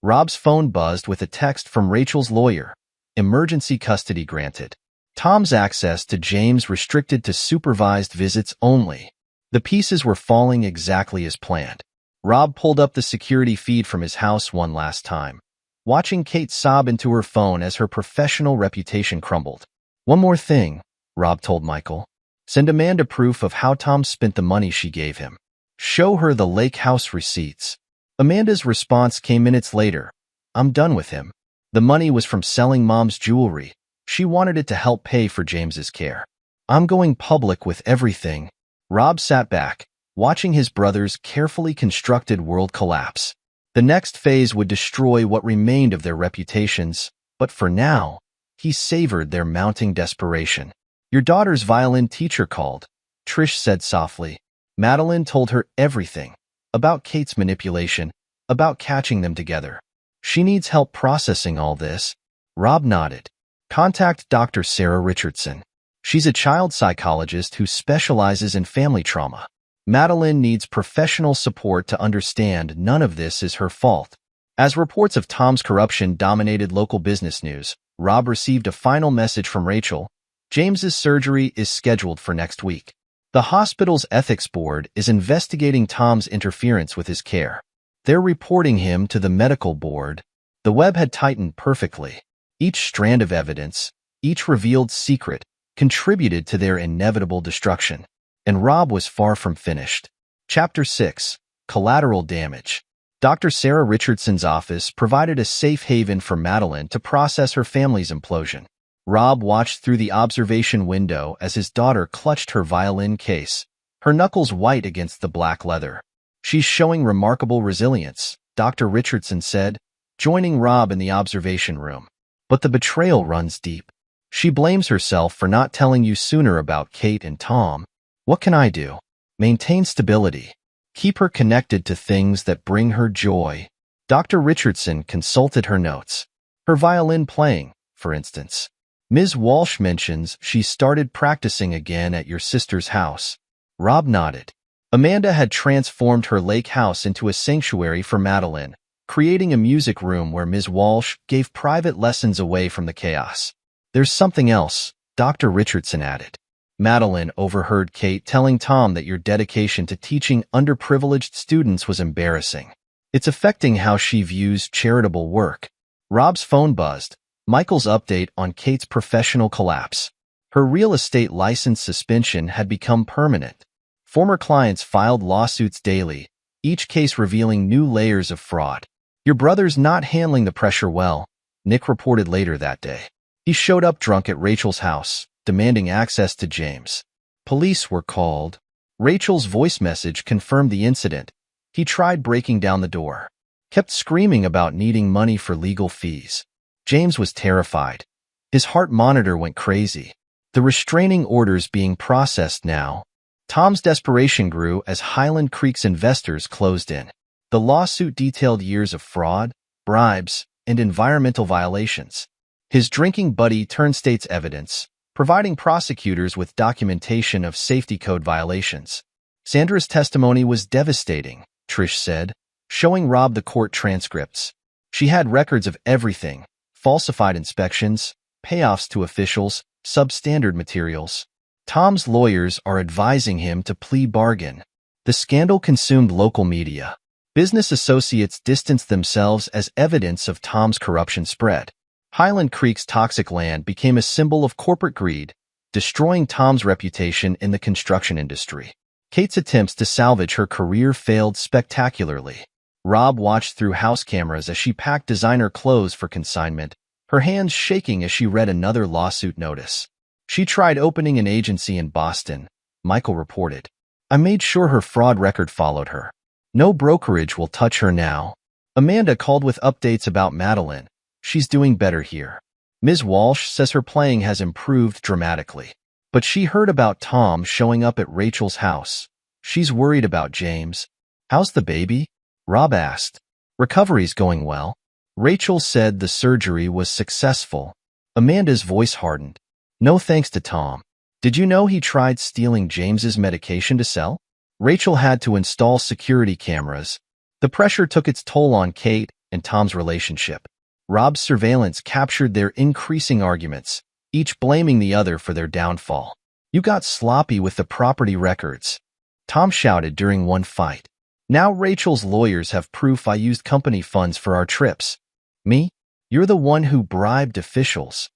Rob's phone buzzed with a text from Rachel's lawyer. Emergency custody granted. Tom's access to James restricted to supervised visits only. The pieces were falling exactly as planned. Rob pulled up the security feed from his house one last time, watching Kate sob into her phone as her professional reputation crumbled. One more thing, Rob told Michael. Send Amanda proof of how Tom spent the money she gave him. Show her the lake house receipts. Amanda's response came minutes later. I'm done with him. The money was from selling Mom's jewelry. She wanted it to help pay for James's care. I'm going public with everything. Rob sat back, watching his brother's carefully constructed world collapse. The next phase would destroy what remained of their reputations, but for now, he savored their mounting desperation. Your daughter's violin teacher called, Trish said softly. Madeline told her everything. About Kate's manipulation, about catching them together. She needs help processing all this. Rob nodded. Contact Dr. Sarah Richardson. She's a child psychologist who specializes in family trauma. Madeline needs professional support to understand none of this is her fault. As reports of Tom's corruption dominated local business news, Rob received a final message from Rachel. James's surgery is scheduled for next week. The hospital's ethics board is investigating Tom's interference with his care. They're reporting him to the medical board. The web had tightened perfectly. Each strand of evidence, each revealed secret, contributed to their inevitable destruction. And Rob was far from finished. Chapter 6. Collateral Damage. Dr. Sarah Richardson's office provided a safe haven for Madeline to process her family's implosion. Rob watched through the observation window as his daughter clutched her violin case, her knuckles white against the black leather. She's showing remarkable resilience, Dr. Richardson said, joining Rob in the observation room. But the betrayal runs deep. She blames herself for not telling you sooner about Kate and Tom. What can I do? Maintain stability. Keep her connected to things that bring her joy. Dr. Richardson consulted her notes. Her violin playing, for instance. Ms. Walsh mentions she started practicing again at your sister's house. Rob nodded. Amanda had transformed her lake house into a sanctuary for Madeline, creating a music room where Ms. Walsh gave private lessons away from the chaos. There's something else, Dr. Richardson added. Madeline overheard Kate telling Tom that your dedication to teaching underprivileged students was embarrassing. It's affecting how she views charitable work. Rob's phone buzzed. Michael's update on Kate's professional collapse. Her real estate license suspension had become permanent. Former clients filed lawsuits daily, each case revealing new layers of fraud. Your brother's not handling the pressure well, Nick reported later that day. He showed up drunk at Rachel's house, demanding access to James. Police were called. Rachel's voice message confirmed the incident. He tried breaking down the door. Kept screaming about needing money for legal fees. James was terrified. His heart monitor went crazy. The restraining orders being processed now. Tom's desperation grew as Highland Creek's investors closed in. The lawsuit detailed years of fraud, bribes, and environmental violations. His drinking buddy turned state's evidence, providing prosecutors with documentation of safety code violations. Sandra's testimony was devastating, Trish said, showing Rob the court transcripts. She had records of everything: falsified inspections, payoffs to officials, substandard materials. Tom's lawyers are advising him to plea bargain. The scandal consumed local media. Business associates distanced themselves as evidence of Tom's corruption spread. Highland Creek's toxic land became a symbol of corporate greed, destroying Tom's reputation in the construction industry. Kate's attempts to salvage her career failed spectacularly. Rob watched through house cameras as she packed designer clothes for consignment, her hands shaking as she read another lawsuit notice. She tried opening an agency in Boston, Michael reported. I made sure her fraud record followed her. No brokerage will touch her now. Amanda called with updates about Madeline. She's doing better here. Ms. Walsh says her playing has improved dramatically. But she heard about Tom showing up at Rachel's house. She's worried about James. How's the baby? Rob asked. Recovery's going well. Rachel said the surgery was successful. Amanda's voice hardened. No thanks to Tom. Did you know he tried stealing James's medication to sell? Rachel had to install security cameras. The pressure took its toll on Kate and Tom's relationship. Rob's surveillance captured their increasing arguments, each blaming the other for their downfall. You got sloppy with the property records, Tom shouted during one fight. Now Rachel's lawyers have proof I used company funds for our trips. Me? You're the one who bribed officials.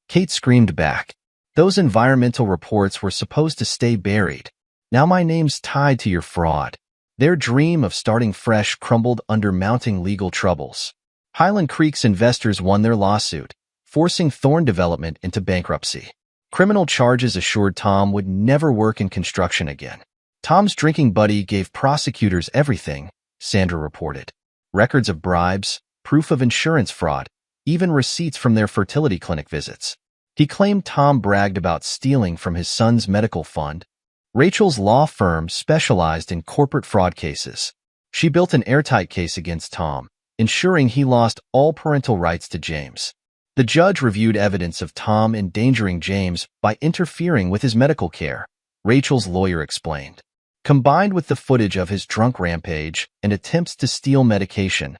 Kate screamed back. Those environmental reports were supposed to stay buried. Now my name's tied to your fraud. Their dream of starting fresh crumbled under mounting legal troubles. Highland Creek's investors won their lawsuit, forcing Thorne Development into bankruptcy. Criminal charges assured Tom would never work in construction again. Tom's drinking buddy gave prosecutors everything, Sandra reported. Records of bribes, proof of insurance fraud, even receipts from their fertility clinic visits. He claimed Tom bragged about stealing from his son's medical fund. Rachel's law firm specialized in corporate fraud cases. She built an airtight case against Tom, ensuring he lost all parental rights to James. The judge reviewed evidence of Tom endangering James by interfering with his medical care, Rachel's lawyer explained. Combined with the footage of his drunk rampage and attempts to steal medication,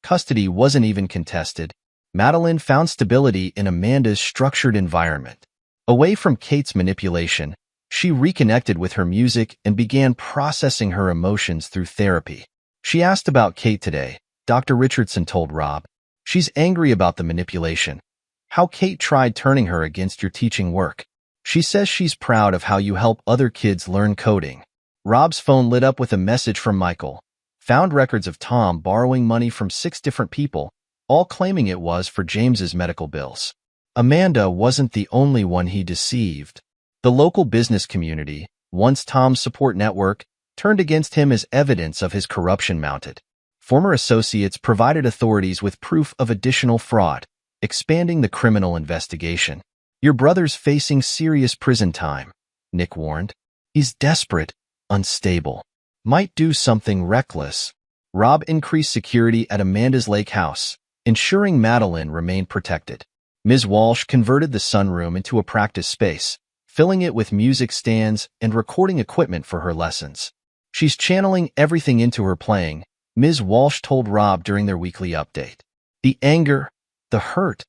custody wasn't even contested. Madeline found stability in Amanda's structured environment. Away from Kate's manipulation, she reconnected with her music and began processing her emotions through therapy. She asked about Kate today, Dr. Richardson told Rob. She's angry about the manipulation. How Kate tried turning her against your teaching work. She says she's proud of how you help other kids learn coding. Rob's phone lit up with a message from Michael. Found records of Tom borrowing money from 6 different people, all claiming it was for James's medical bills. Amanda wasn't the only one he deceived. The local business community, once Tom's support network, turned against him as evidence of his corruption mounted. Former associates provided authorities with proof of additional fraud, expanding the criminal investigation. Your brother's facing serious prison time, Nick warned. He's desperate, unstable. Might do something reckless. Rob increased security at Amanda's lake house, ensuring Madeline remained protected. Ms. Walsh converted the sunroom into a practice space, filling it with music stands and recording equipment for her lessons. She's channeling everything into her playing, Ms. Walsh told Rob during their weekly update. The anger, the hurt,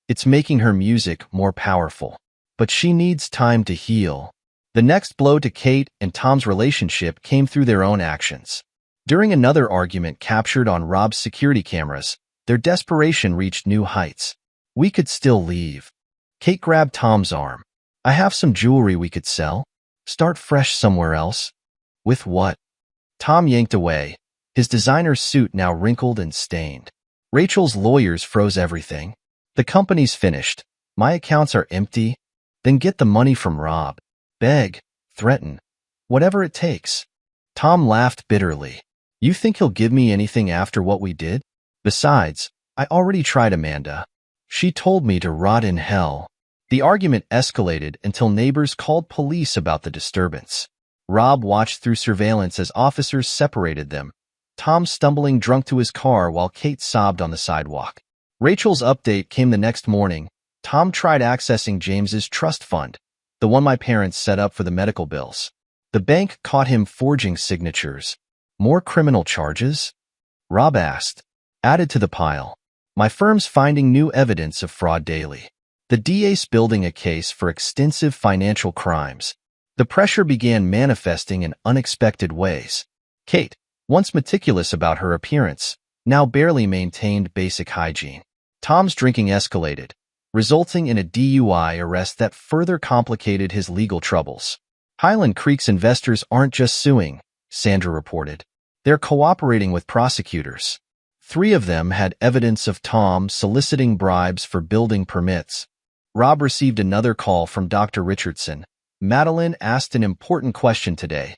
it's making her music more powerful. But she needs time to heal. The next blow to Kate and Tom's relationship came through their own actions. During another argument captured on Rob's security cameras, their desperation reached new heights. We could still leave. Kate grabbed Tom's arm. I have some jewelry we could sell. Start fresh somewhere else. With what? Tom yanked away, his designer suit now wrinkled and stained. Rachel's lawyers froze everything. The company's finished. My accounts are empty. Then get the money from Rob. Beg, threaten, whatever it takes. Tom laughed bitterly. You think he'll give me anything after what we did? Besides, I already tried Amanda. She told me to rot in hell. The argument escalated until neighbors called police about the disturbance. Rob watched through surveillance as officers separated them, Tom stumbling drunk to his car while Kate sobbed on the sidewalk. Rachel's update came the next morning. Tom tried accessing James's trust fund, the one my parents set up for the medical bills. The bank caught him forging signatures. More criminal charges? Rob asked. Added to the pile. My firm's finding new evidence of fraud daily. The DA's building a case for extensive financial crimes. The pressure began manifesting in unexpected ways. Kate, once meticulous about her appearance, now barely maintained basic hygiene. Tom's drinking escalated, resulting in a DUI arrest that further complicated his legal troubles. Highland Creek's investors aren't just suing, Sandra reported. They're cooperating with prosecutors. 3 of them had evidence of Tom soliciting bribes for building permits. Rob received another call from Dr. Richardson. Madeline asked an important question today,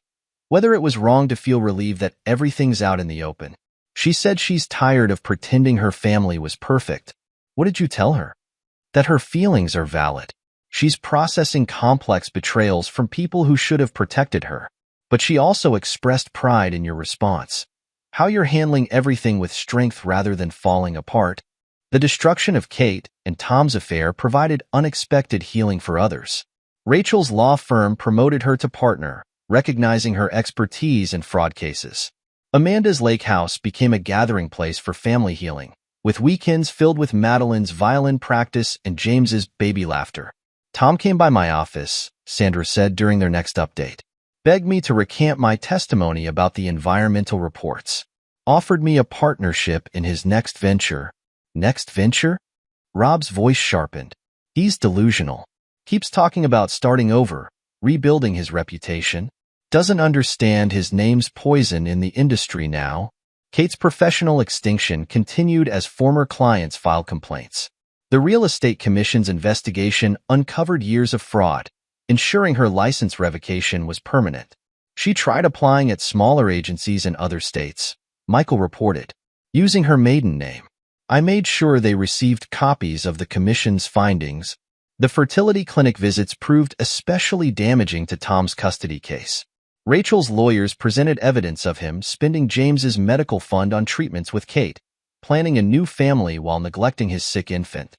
whether it was wrong to feel relieved that everything's out in the open. She said she's tired of pretending her family was perfect. What did you tell her? That her feelings are valid. She's processing complex betrayals from people who should have protected her. But she also expressed pride in your response. How you're handling everything with strength rather than falling apart. The destruction of Kate and Tom's affair provided unexpected healing for others. Rachel's law firm promoted her to partner, recognizing her expertise in fraud cases. Amanda's lake house became a gathering place for family healing, with weekends filled with Madeline's violin practice and James's baby laughter. Tom came by my office, Sandra said during their next update. Begged me to recant my testimony about the environmental reports. Offered me a partnership in his next venture. Next venture? Rob's voice sharpened. He's delusional. Keeps talking about starting over, rebuilding his reputation. Doesn't understand his name's poison in the industry now. Kate's professional extinction continued as former clients filed complaints. The Real Estate Commission's investigation uncovered years of fraud, ensuring her license revocation was permanent. She tried applying at smaller agencies in other states, Michael reported, using her maiden name. I made sure they received copies of the commission's findings. The fertility clinic visits proved especially damaging to Tom's custody case. Rachel's lawyers presented evidence of him spending James's medical fund on treatments with Kate, planning a new family while neglecting his sick infant.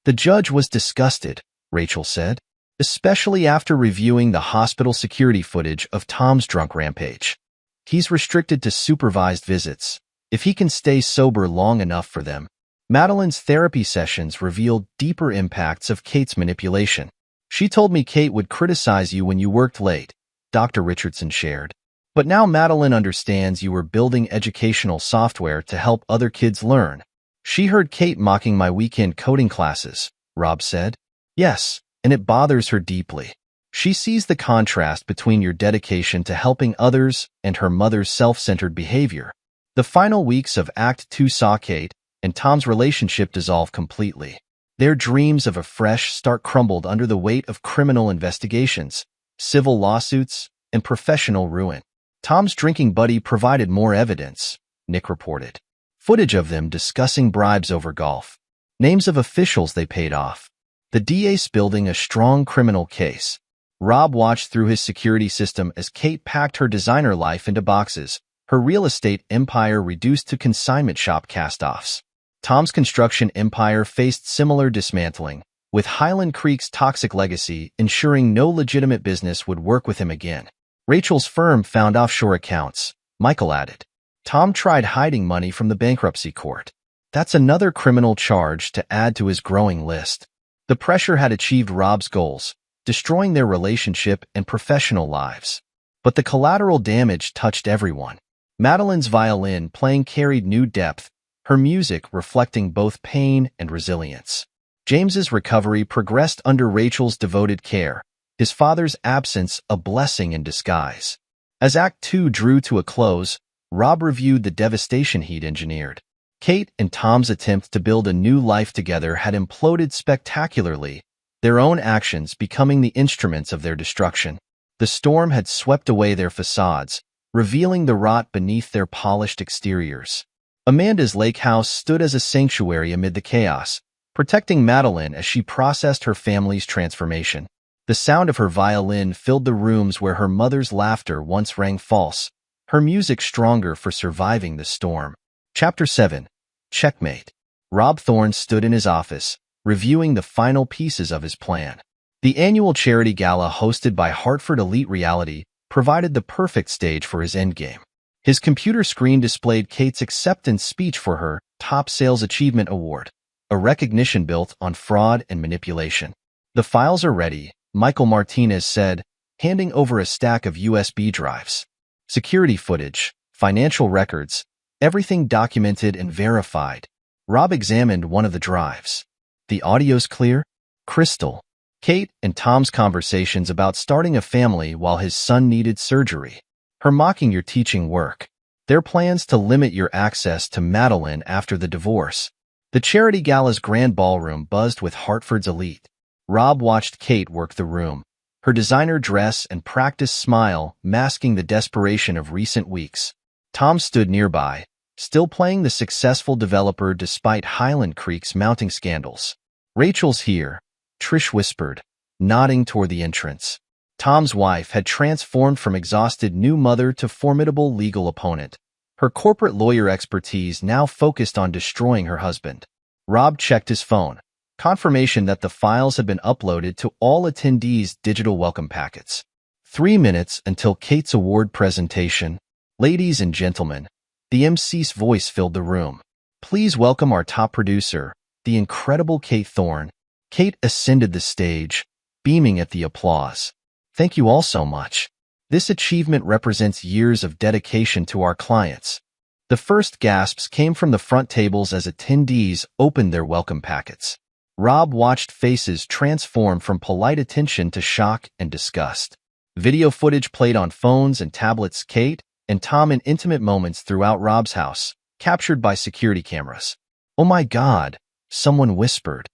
The judge was disgusted, Rachel said, especially after reviewing the hospital security footage of Tom's drunk rampage. He's restricted to supervised visits, if he can stay sober long enough for them. Madeline's therapy sessions revealed deeper impacts of Kate's manipulation. She told me Kate would criticize you when you worked late, Dr. Richardson shared. But now Madeline understands you were building educational software to help other kids learn. She heard Kate mocking my weekend coding classes, Rob said. Yes, and it bothers her deeply. She sees the contrast between your dedication to helping others and her mother's self-centered behavior. The final weeks of Act 2 saw Kate and Tom's relationship dissolve completely. Their dreams of a fresh start crumbled under the weight of criminal investigations, civil lawsuits, and professional ruin. Tom's drinking buddy provided more evidence, Nick reported. Footage of them discussing bribes over golf. Names of officials they paid off. The DA's building a strong criminal case. Rob watched through his security system as Kate packed her designer life into boxes, her real estate empire reduced to consignment shop cast-offs. Tom's construction empire faced similar dismantling, with Highland Creek's toxic legacy ensuring no legitimate business would work with him again. Rachel's firm found offshore accounts, Michael added. Tom tried hiding money from the bankruptcy court. That's another criminal charge to add to his growing list. The pressure had achieved Rob's goals, destroying their relationship and professional lives. But the collateral damage touched everyone. Madeline's violin playing carried new depth, her music reflecting both pain and resilience. James's recovery progressed under Rachel's devoted care, his father's absence a blessing in disguise. As Act 2 drew to a close, Rob reviewed the devastation he'd engineered. Kate and Tom's attempt to build a new life together had imploded spectacularly, their own actions becoming the instruments of their destruction. The storm had swept away their facades, revealing the rot beneath their polished exteriors. Amanda's lake house stood as a sanctuary amid the chaos, protecting Madeline as she processed her family's transformation. The sound of her violin filled the rooms where her mother's laughter once rang false, her music stronger for surviving the storm. Chapter 7. Checkmate. Rob Thorne stood in his office, reviewing the final pieces of his plan. The annual charity gala hosted by Hartford Elite Reality provided the perfect stage for his endgame. His computer screen displayed Kate's acceptance speech for her Top Sales Achievement Award, a recognition built on fraud and manipulation. The files are ready, Michael Martinez said, handing over a stack of USB drives. Security footage, financial records, everything documented and verified. Rob examined one of the drives. The audio's clear, crystal. Kate and Tom's conversations about starting a family while his son needed surgery. Her mocking your teaching work. Their plans to limit your access to Madeline after the divorce. The charity gala's grand ballroom buzzed with Hartford's elite. Rob watched Kate work the room, her designer dress and practiced smile masking the desperation of recent weeks. Tom stood nearby, still playing the successful developer despite Highland Creek's mounting scandals. Rachel's here, Trish whispered, nodding toward the entrance. Tom's wife had transformed from exhausted new mother to formidable legal opponent. Her corporate lawyer expertise now focused on destroying her husband. Rob checked his phone. Confirmation that the files had been uploaded to all attendees' digital welcome packets. 3 minutes until Kate's award presentation. Ladies and gentlemen, the MC's voice filled the room. Please welcome our top producer, the incredible Kate Thorne. Kate ascended the stage, beaming at the applause. Thank you all so much. This achievement represents years of dedication to our clients. The first gasps came from the front tables as attendees opened their welcome packets. Rob watched faces transform from polite attention to shock and disgust. Video footage played on phones and tablets. Kate and Tom in intimate moments throughout Rob's house, captured by security cameras. "Oh my God," someone whispered.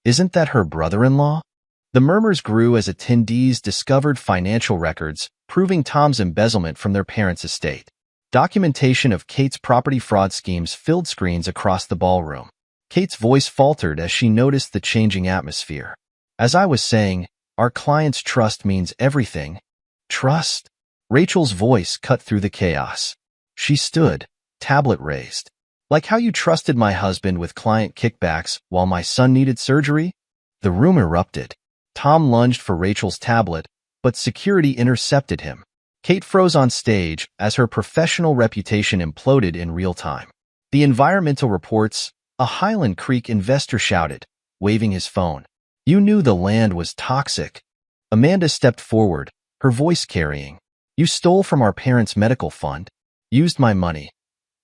"Isn't that her brother-in-law?" The murmurs grew as attendees discovered financial records proving Tom's embezzlement from their parents' estate. Documentation of Kate's property fraud schemes filled screens across the ballroom. Kate's voice faltered as she noticed the changing atmosphere. "As I was saying, our client's trust means everything." "Trust?" Rachel's voice cut through the chaos. She stood, tablet raised. "Like how you trusted my husband with client kickbacks while my son needed surgery?" The room erupted. Tom lunged for Rachel's tablet, but security intercepted him. Kate froze on stage as her professional reputation imploded in real time. "The environmental reports," a Highland Creek investor shouted, waving his phone. "You knew the land was toxic." Amanda stepped forward, her voice carrying. "You stole from our parents' medical fund, used my money,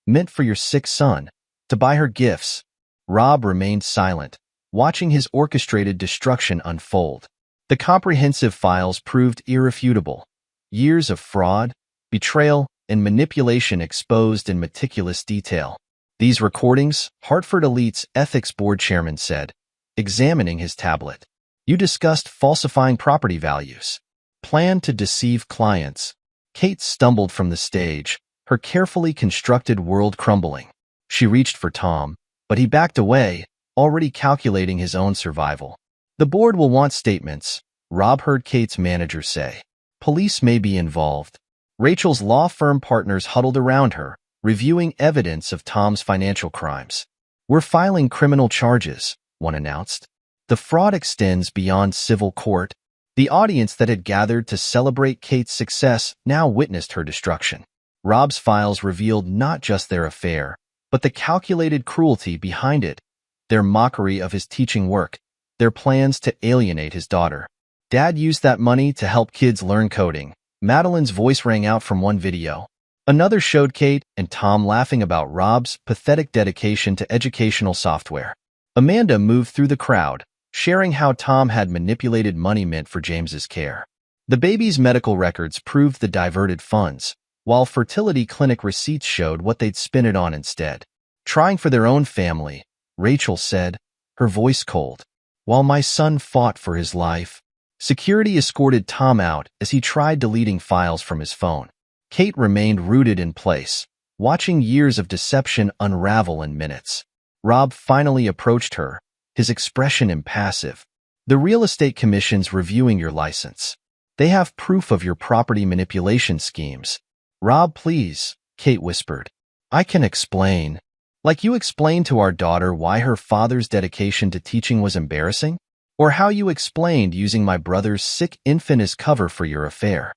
meant for your sick son, to buy her gifts." Rob remained silent, watching his orchestrated destruction unfold. The comprehensive files proved irrefutable. Years of fraud, betrayal, and manipulation exposed in meticulous detail. "These recordings," Hartford Elite's ethics board chairman said, examining his tablet. "You discussed falsifying property values, planned to deceive clients." Kate stumbled from the stage, her carefully constructed world crumbling. She reached for Tom, but he backed away, already calculating his own survival. "The board will want statements," Rob heard Kate's manager say. "Police may be involved." Rachel's law firm partners huddled around her, reviewing evidence of Tom's financial crimes. "We're filing criminal charges," one announced. The fraud extends beyond civil court. The audience that had gathered to celebrate Kate's success now witnessed her destruction. Rob's files revealed not just their affair, but the calculated cruelty behind it, their mockery of his teaching work, their plans to alienate his daughter. "Dad used that money to help kids learn coding," Madeline's voice rang out from one video. Another showed Kate and Tom laughing about Rob's pathetic dedication to educational software. Amanda moved through the crowd, sharing how Tom had manipulated money meant for James's care. The baby's medical records proved the diverted funds, while fertility clinic receipts showed what they'd spent it on instead. "Trying for their own family," Rachel said, her voice cold. "While my son fought for his life." Security escorted Tom out as he tried deleting files from his phone. Kate remained rooted in place, watching years of deception unravel in minutes. Rob finally approached her, his expression impassive. "The real estate commission's reviewing your license. They have proof of your property manipulation schemes." "Rob, please," Kate whispered. "I can explain. Like you explained to our daughter why her father's dedication to teaching was embarrassing? Or how you explained using my brother's sick infant as cover for your affair."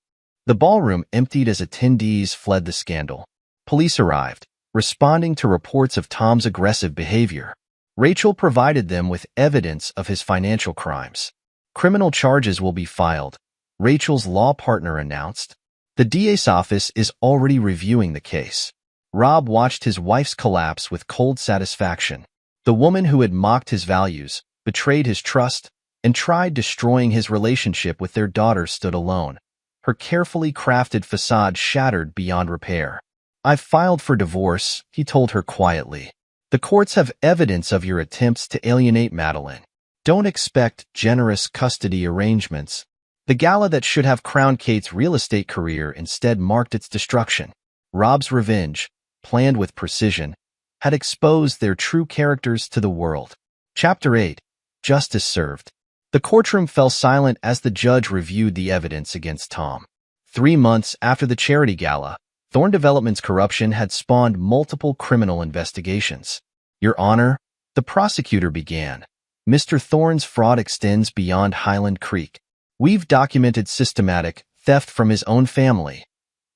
The ballroom emptied as attendees fled the scandal. Police arrived, responding to reports of Tom's aggressive behavior. Rachel provided them with evidence of his financial crimes. "Criminal charges will be filed," Rachel's law partner announced. "The DA's office is already reviewing the case." Rob watched his wife's collapse with cold satisfaction. The woman who had mocked his values, betrayed his trust, and tried destroying his relationship with their daughter stood alone, her carefully crafted facade shattered beyond repair. "I've filed for divorce," he told her quietly. "The courts have evidence of your attempts to alienate Madeline. Don't expect generous custody arrangements." The gala that should have crowned Kate's real estate career instead marked its destruction. Rob's revenge, planned with precision, had exposed their true characters to the world. Chapter 8. Justice Served. The courtroom fell silent as the judge reviewed the evidence against Tom. 3 months after the charity gala, Thorne Development's corruption had spawned multiple criminal investigations. "Your Honor," the prosecutor began, "Mr. Thorne's fraud extends beyond Highland Creek. We've documented systematic theft from his own family,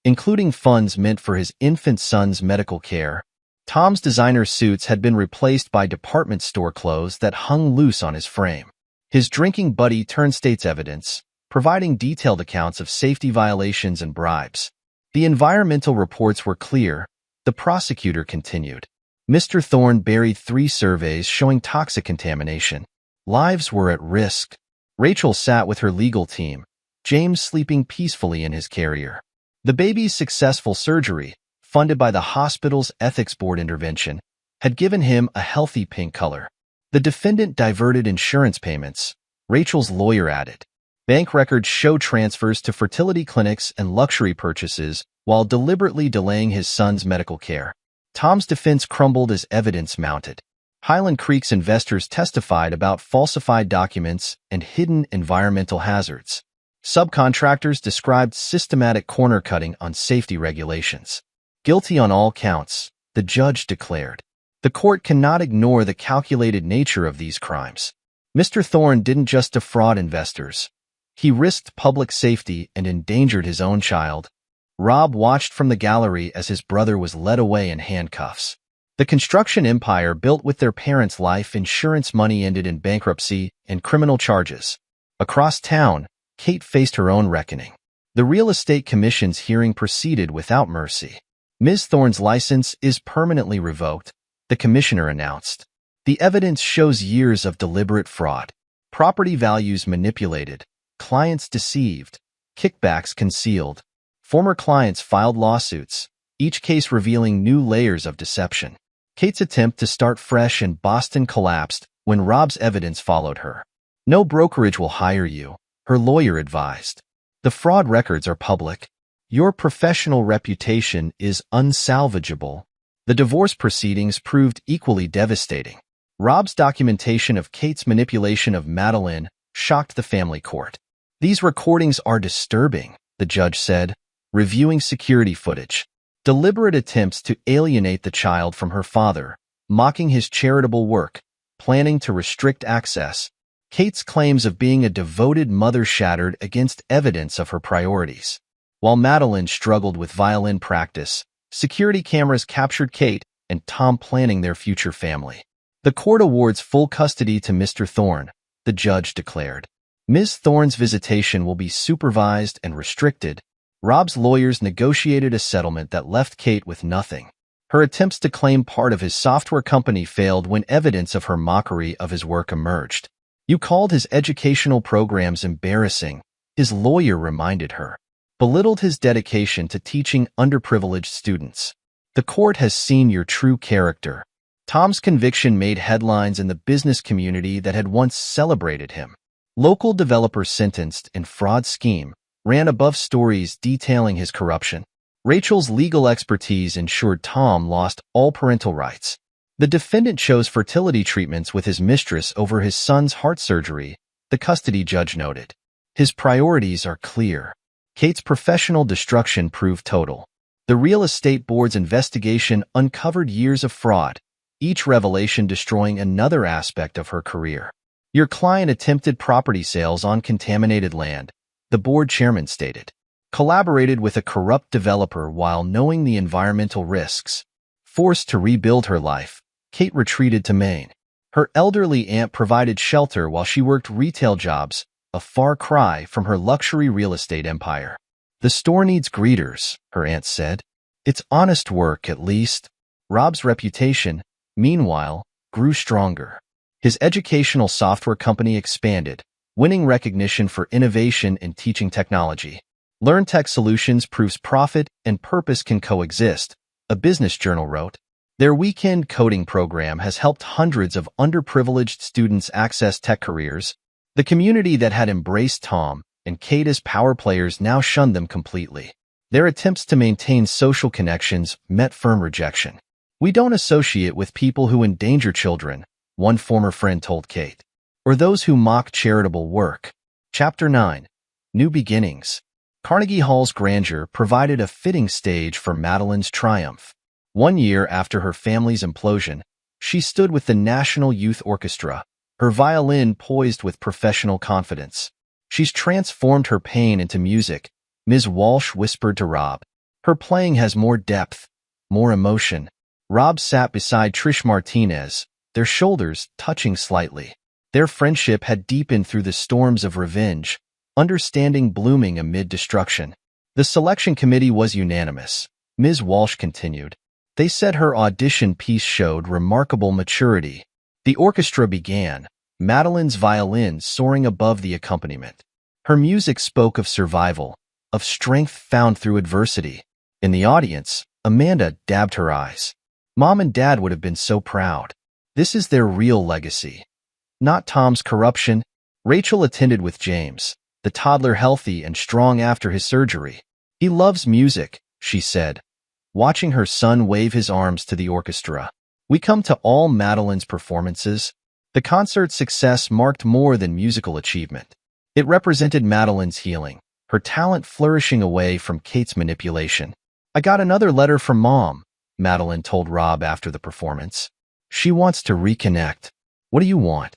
including funds meant for his infant son's medical care." Tom's designer suits had been replaced by department store clothes that hung loose on his frame. His drinking buddy turned state's evidence, providing detailed accounts of safety violations and bribes. The environmental reports were clear, the prosecutor continued. Mr. Thorne buried 3 surveys showing toxic contamination. Lives were at risk. Rachel sat with her legal team, James sleeping peacefully in his carrier. The baby's successful surgery, funded by the hospital's ethics board intervention, had given him a healthy pink color. The defendant diverted insurance payments, Rachel's lawyer added. Bank records show transfers to fertility clinics and luxury purchases while deliberately delaying his son's medical care. Tom's defense crumbled as evidence mounted. Highland Creek's investors testified about falsified documents and hidden environmental hazards. Subcontractors described systematic corner-cutting on safety regulations. Guilty on all counts, the judge declared. The court cannot ignore the calculated nature of these crimes. Mr. Thorne didn't just defraud investors. He risked public safety and endangered his own child. Rob watched from the gallery as his brother was led away in handcuffs. The construction empire built with their parents' life insurance money ended in bankruptcy and criminal charges. Across town, Kate faced her own reckoning. The real estate commission's hearing proceeded without mercy. Ms. Thorne's license is permanently revoked, the commissioner announced. The evidence shows years of deliberate fraud. Property values manipulated, clients deceived, kickbacks concealed. Former clients filed lawsuits, each case revealing new layers of deception. Kate's attempt to start fresh in Boston collapsed when Rob's evidence followed her. No brokerage will hire you, her lawyer advised. The fraud records are public. Your professional reputation is unsalvageable. The divorce proceedings proved equally devastating. Rob's documentation of Kate's manipulation of Madeline shocked the family court. These recordings are disturbing, the judge said, reviewing security footage. Deliberate attempts to alienate the child from her father, mocking his charitable work, planning to restrict access. Kate's claims of being a devoted mother shattered against evidence of her priorities. While Madeline struggled with violin practice, security cameras captured Kate and Tom planning their future family. The court awards full custody to Mr. Thorne, the judge declared. Ms. Thorne's visitation will be supervised and restricted. Rob's lawyers negotiated a settlement that left Kate with nothing. Her attempts to claim part of his software company failed when evidence of her mockery of his work emerged. You called his educational programs embarrassing, his lawyer reminded her. Belittled his dedication to teaching underprivileged students. The court has seen your true character. Tom's conviction made headlines in the business community that had once celebrated him. Local developers sentenced in fraud scheme ran above stories detailing his corruption. Rachel's legal expertise ensured Tom lost all parental rights. The defendant chose fertility treatments with his mistress over his son's heart surgery, the custody judge noted. His priorities are clear. Kate's professional destruction proved total. The real estate board's investigation uncovered years of fraud, each revelation destroying another aspect of her career. Your client attempted property sales on contaminated land, the board chairman stated. Collaborated with a corrupt developer while knowing the environmental risks. Forced to rebuild her life, Kate retreated to Maine. Her elderly aunt provided shelter while she worked retail jobs, a far cry from her luxury real estate empire. The store needs greeters, her aunt said. It's honest work, at least. Rob's reputation, meanwhile, grew stronger. His educational software company expanded, winning recognition for innovation in teaching technology. LearnTech Solutions proves profit and purpose can coexist, a business journal wrote. Their weekend coding program has helped hundreds of underprivileged students access tech careers. The community that had embraced Tom and Kate as power players now shunned them completely. Their attempts to maintain social connections met firm rejection. We don't associate with people who endanger children, one former friend told Kate, or those who mock charitable work. Chapter 9. New Beginnings. Carnegie Hall's grandeur provided a fitting stage for Madeline's triumph. 1 year after her family's implosion, she stood with the National Youth Orchestra, her violin poised with professional confidence. She's transformed her pain into music, Ms. Walsh whispered to Rob. Her playing has more depth, more emotion. Rob sat beside Trish Martinez, their shoulders touching slightly. Their friendship had deepened through the storms of revenge, understanding blooming amid destruction. The selection committee was unanimous, Ms. Walsh continued. They said her audition piece showed remarkable maturity. The orchestra began, Madeline's violin soaring above the accompaniment. Her music spoke of survival, of strength found through adversity. In the audience, Amanda dabbed her eyes. Mom and Dad would have been so proud. This is their real legacy. Not Tom's corruption. Rachel attended with James, the toddler healthy and strong after his surgery. He loves music, she said, watching her son wave his arms to the orchestra. We come to all Madeline's performances. The concert's success marked more than musical achievement. It represented Madeline's healing, her talent flourishing away from Kate's manipulation. I got another letter from Mom, Madeline told Rob after the performance. She wants to reconnect. What do you want?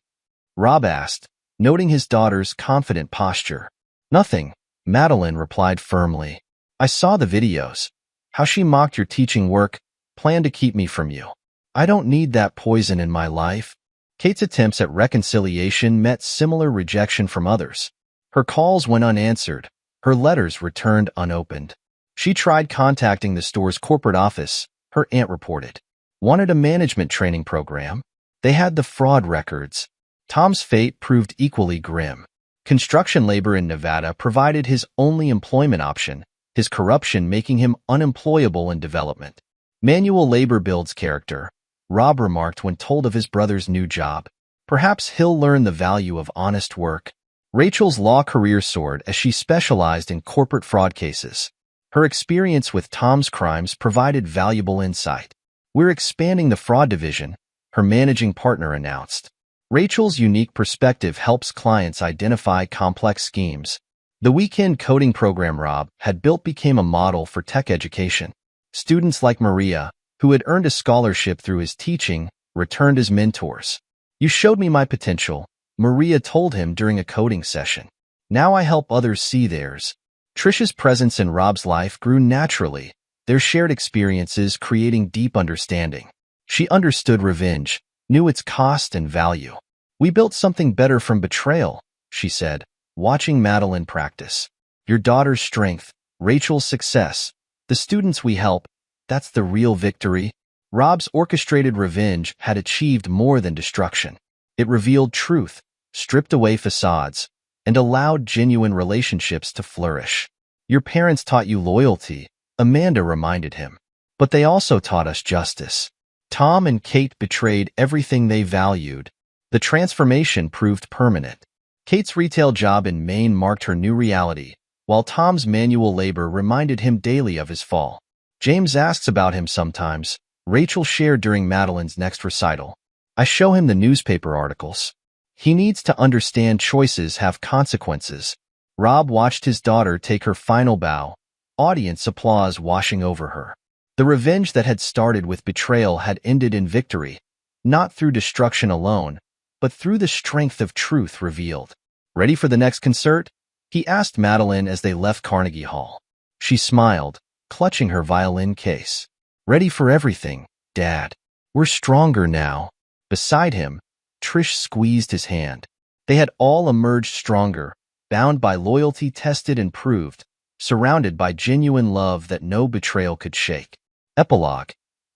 Rob asked, noting his daughter's confident posture. Nothing, Madeline replied firmly. I saw the videos. How she mocked your teaching work, planned to keep me from you. I don't need that poison in my life. Kate's attempts at reconciliation met similar rejection from others. Her calls went unanswered, her letters returned unopened. She tried contacting the store's corporate office, her aunt reported. Wanted a management training program? They had the fraud records. Tom's fate proved equally grim. Construction labor in Nevada provided his only employment option, his corruption making him unemployable in development. Manual labor builds character, Rob remarked when told of his brother's new job. Perhaps he'll learn the value of honest work. Rachel's law career soared as she specialized in corporate fraud cases. Her experience with Tom's crimes provided valuable insight. We're expanding the fraud division, her managing partner announced. Rachel's unique perspective helps clients identify complex schemes. The weekend coding program Rob had built became a model for tech education. Students like Maria, who had earned a scholarship through his teaching, returned as mentors. You showed me my potential, Maria told him during a coding session. Now I help others see theirs. Trish's presence in Rob's life grew naturally, their shared experiences creating deep understanding. She understood revenge, knew its cost and value. We built something better from betrayal, she said, watching Madeline practice. Your daughter's strength, Rachel's success, the students we help, that's the real victory. Rob's orchestrated revenge had achieved more than destruction. It revealed truth, stripped away facades, and allowed genuine relationships to flourish. Your parents taught you loyalty, Amanda reminded him. But they also taught us justice. Tom and Kate betrayed everything they valued. The transformation proved permanent. Kate's retail job in Maine marked her new reality, while Tom's manual labor reminded him daily of his fall. James asks about him sometimes, Rachel shared during Madeline's next recital. I show him the newspaper articles. He needs to understand choices have consequences. Rob watched his daughter take her final bow, audience applause washing over her. The revenge that had started with betrayal had ended in victory, not through destruction alone, but through the strength of truth revealed. Ready for the next concert? He asked Madeline as they left Carnegie Hall. She smiled, clutching her violin case. Ready for everything, Dad. We're stronger now. Beside him, Trish squeezed his hand. They had all emerged stronger, bound by loyalty tested and proved, surrounded by genuine love that no betrayal could shake. Epilogue.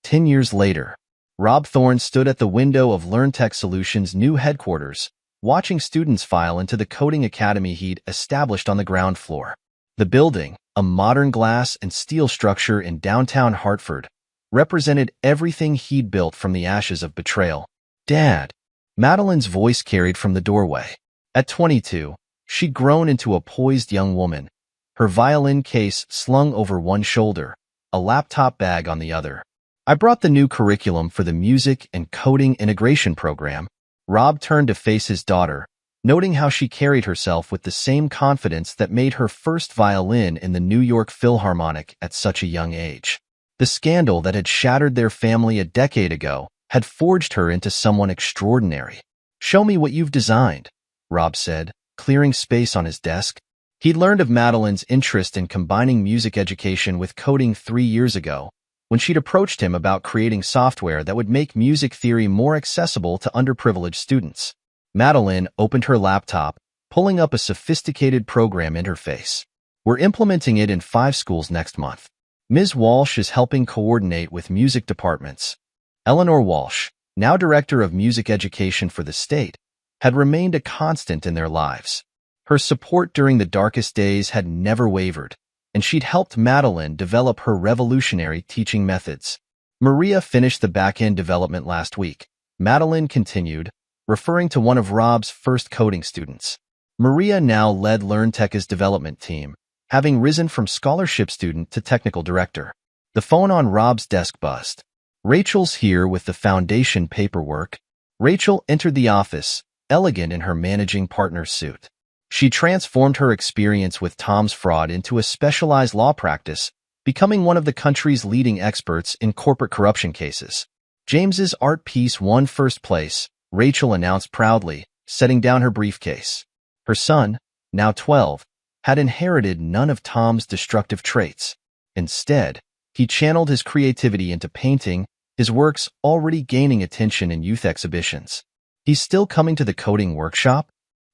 10 years later, Rob Thorne stood at the window of LearnTech Solutions' new headquarters, watching students file into the coding academy he'd established on the ground floor. The building, a modern glass and steel structure in downtown Hartford, represented everything he'd built from the ashes of betrayal. Dad, Madeline's voice carried from the doorway. At 22, she'd grown into a poised young woman, her violin case slung over one shoulder, a laptop bag on the other. I brought the new curriculum for the music and coding integration program. Rob turned to face his daughter, noting how she carried herself with the same confidence that made her first violin in the New York Philharmonic at such a young age. The scandal that had shattered their family a decade ago had forged her into someone extraordinary. Show me what you've designed, Rob said, clearing space on his desk. He'd learned of Madeline's interest in combining music education with coding 3 years ago, when she'd approached him about creating software that would make music theory more accessible to underprivileged students. Madeline opened her laptop, pulling up a sophisticated program interface. We're implementing it in 5 schools next month. Ms. Walsh is helping coordinate with music departments. Eleanor Walsh, now Director of Music Education for the state, had remained a constant in their lives. Her support during the darkest days had never wavered, and she'd helped Madeline develop her revolutionary teaching methods. Maria finished the back-end development last week. Madeline continued, referring to one of Rob's first coding students. Maria now led LearnTech's development team, having risen from scholarship student to technical director. The phone on Rob's desk buzzed. "Rachel's here with the foundation paperwork." Rachel entered the office, elegant in her managing partner's suit. She transformed her experience with Tom's fraud into a specialized law practice, becoming one of the country's leading experts in corporate corruption cases. James's art piece won first place, Rachel announced proudly, setting down her briefcase. Her son, now 12, had inherited none of Tom's destructive traits. Instead, he channeled his creativity into painting, his works already gaining attention in youth exhibitions. "He's still coming to the coding workshop?"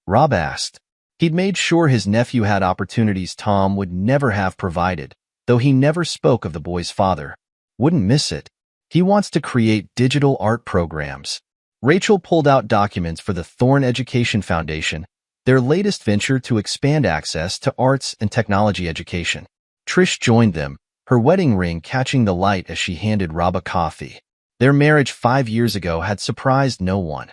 Rob asked. He'd made sure his nephew had opportunities Tom would never have provided, though he never spoke of the boy's father. "Wouldn't miss it. He wants to create digital art programs." Rachel pulled out documents for the Thorne Education Foundation, their latest venture to expand access to arts and technology education. Trish joined them, her wedding ring catching the light as she handed Rob a coffee. Their marriage 5 years ago had surprised no one.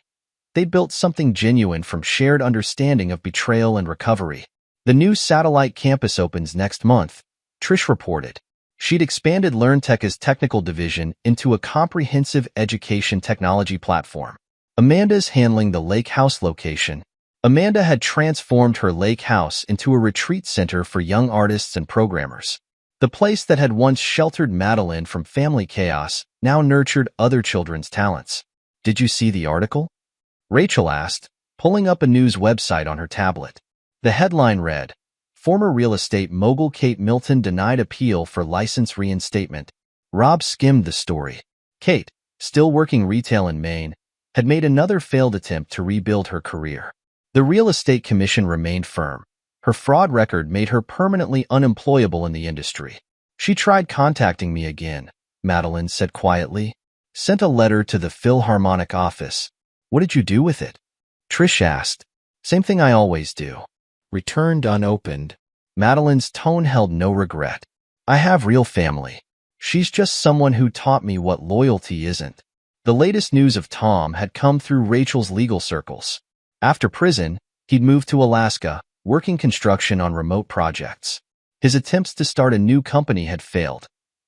They built something genuine from shared understanding of betrayal and recovery. "The new satellite campus opens next month," Trish reported. She'd expanded LearnTech's technical division into a comprehensive education technology platform. Amanda's handling the Lake House location. Amanda had transformed her Lake House into a retreat center for young artists and programmers. The place that had once sheltered Madeline from family chaos now nurtured other children's talents. "Did you see the article?" Rachel asked, pulling up a news website on her tablet. The headline read, "Former real estate mogul Kate Milton denied appeal for license reinstatement." Rob skimmed the story. Kate, still working retail in Maine, had made another failed attempt to rebuild her career. The real estate commission remained firm. Her fraud record made her permanently unemployable in the industry. "She tried contacting me again," Madeline said quietly. "Sent a letter to the Philharmonic office." "What did you do with it?" Trish asked. "Same thing I always do. Returned unopened." Madeline's tone held no regret. "I have real family. She's just someone who taught me what loyalty isn't." The latest news of Tom had come through Rachel's legal circles. After prison, he'd moved to Alaska, working construction on remote projects. His attempts to start a new company had failed.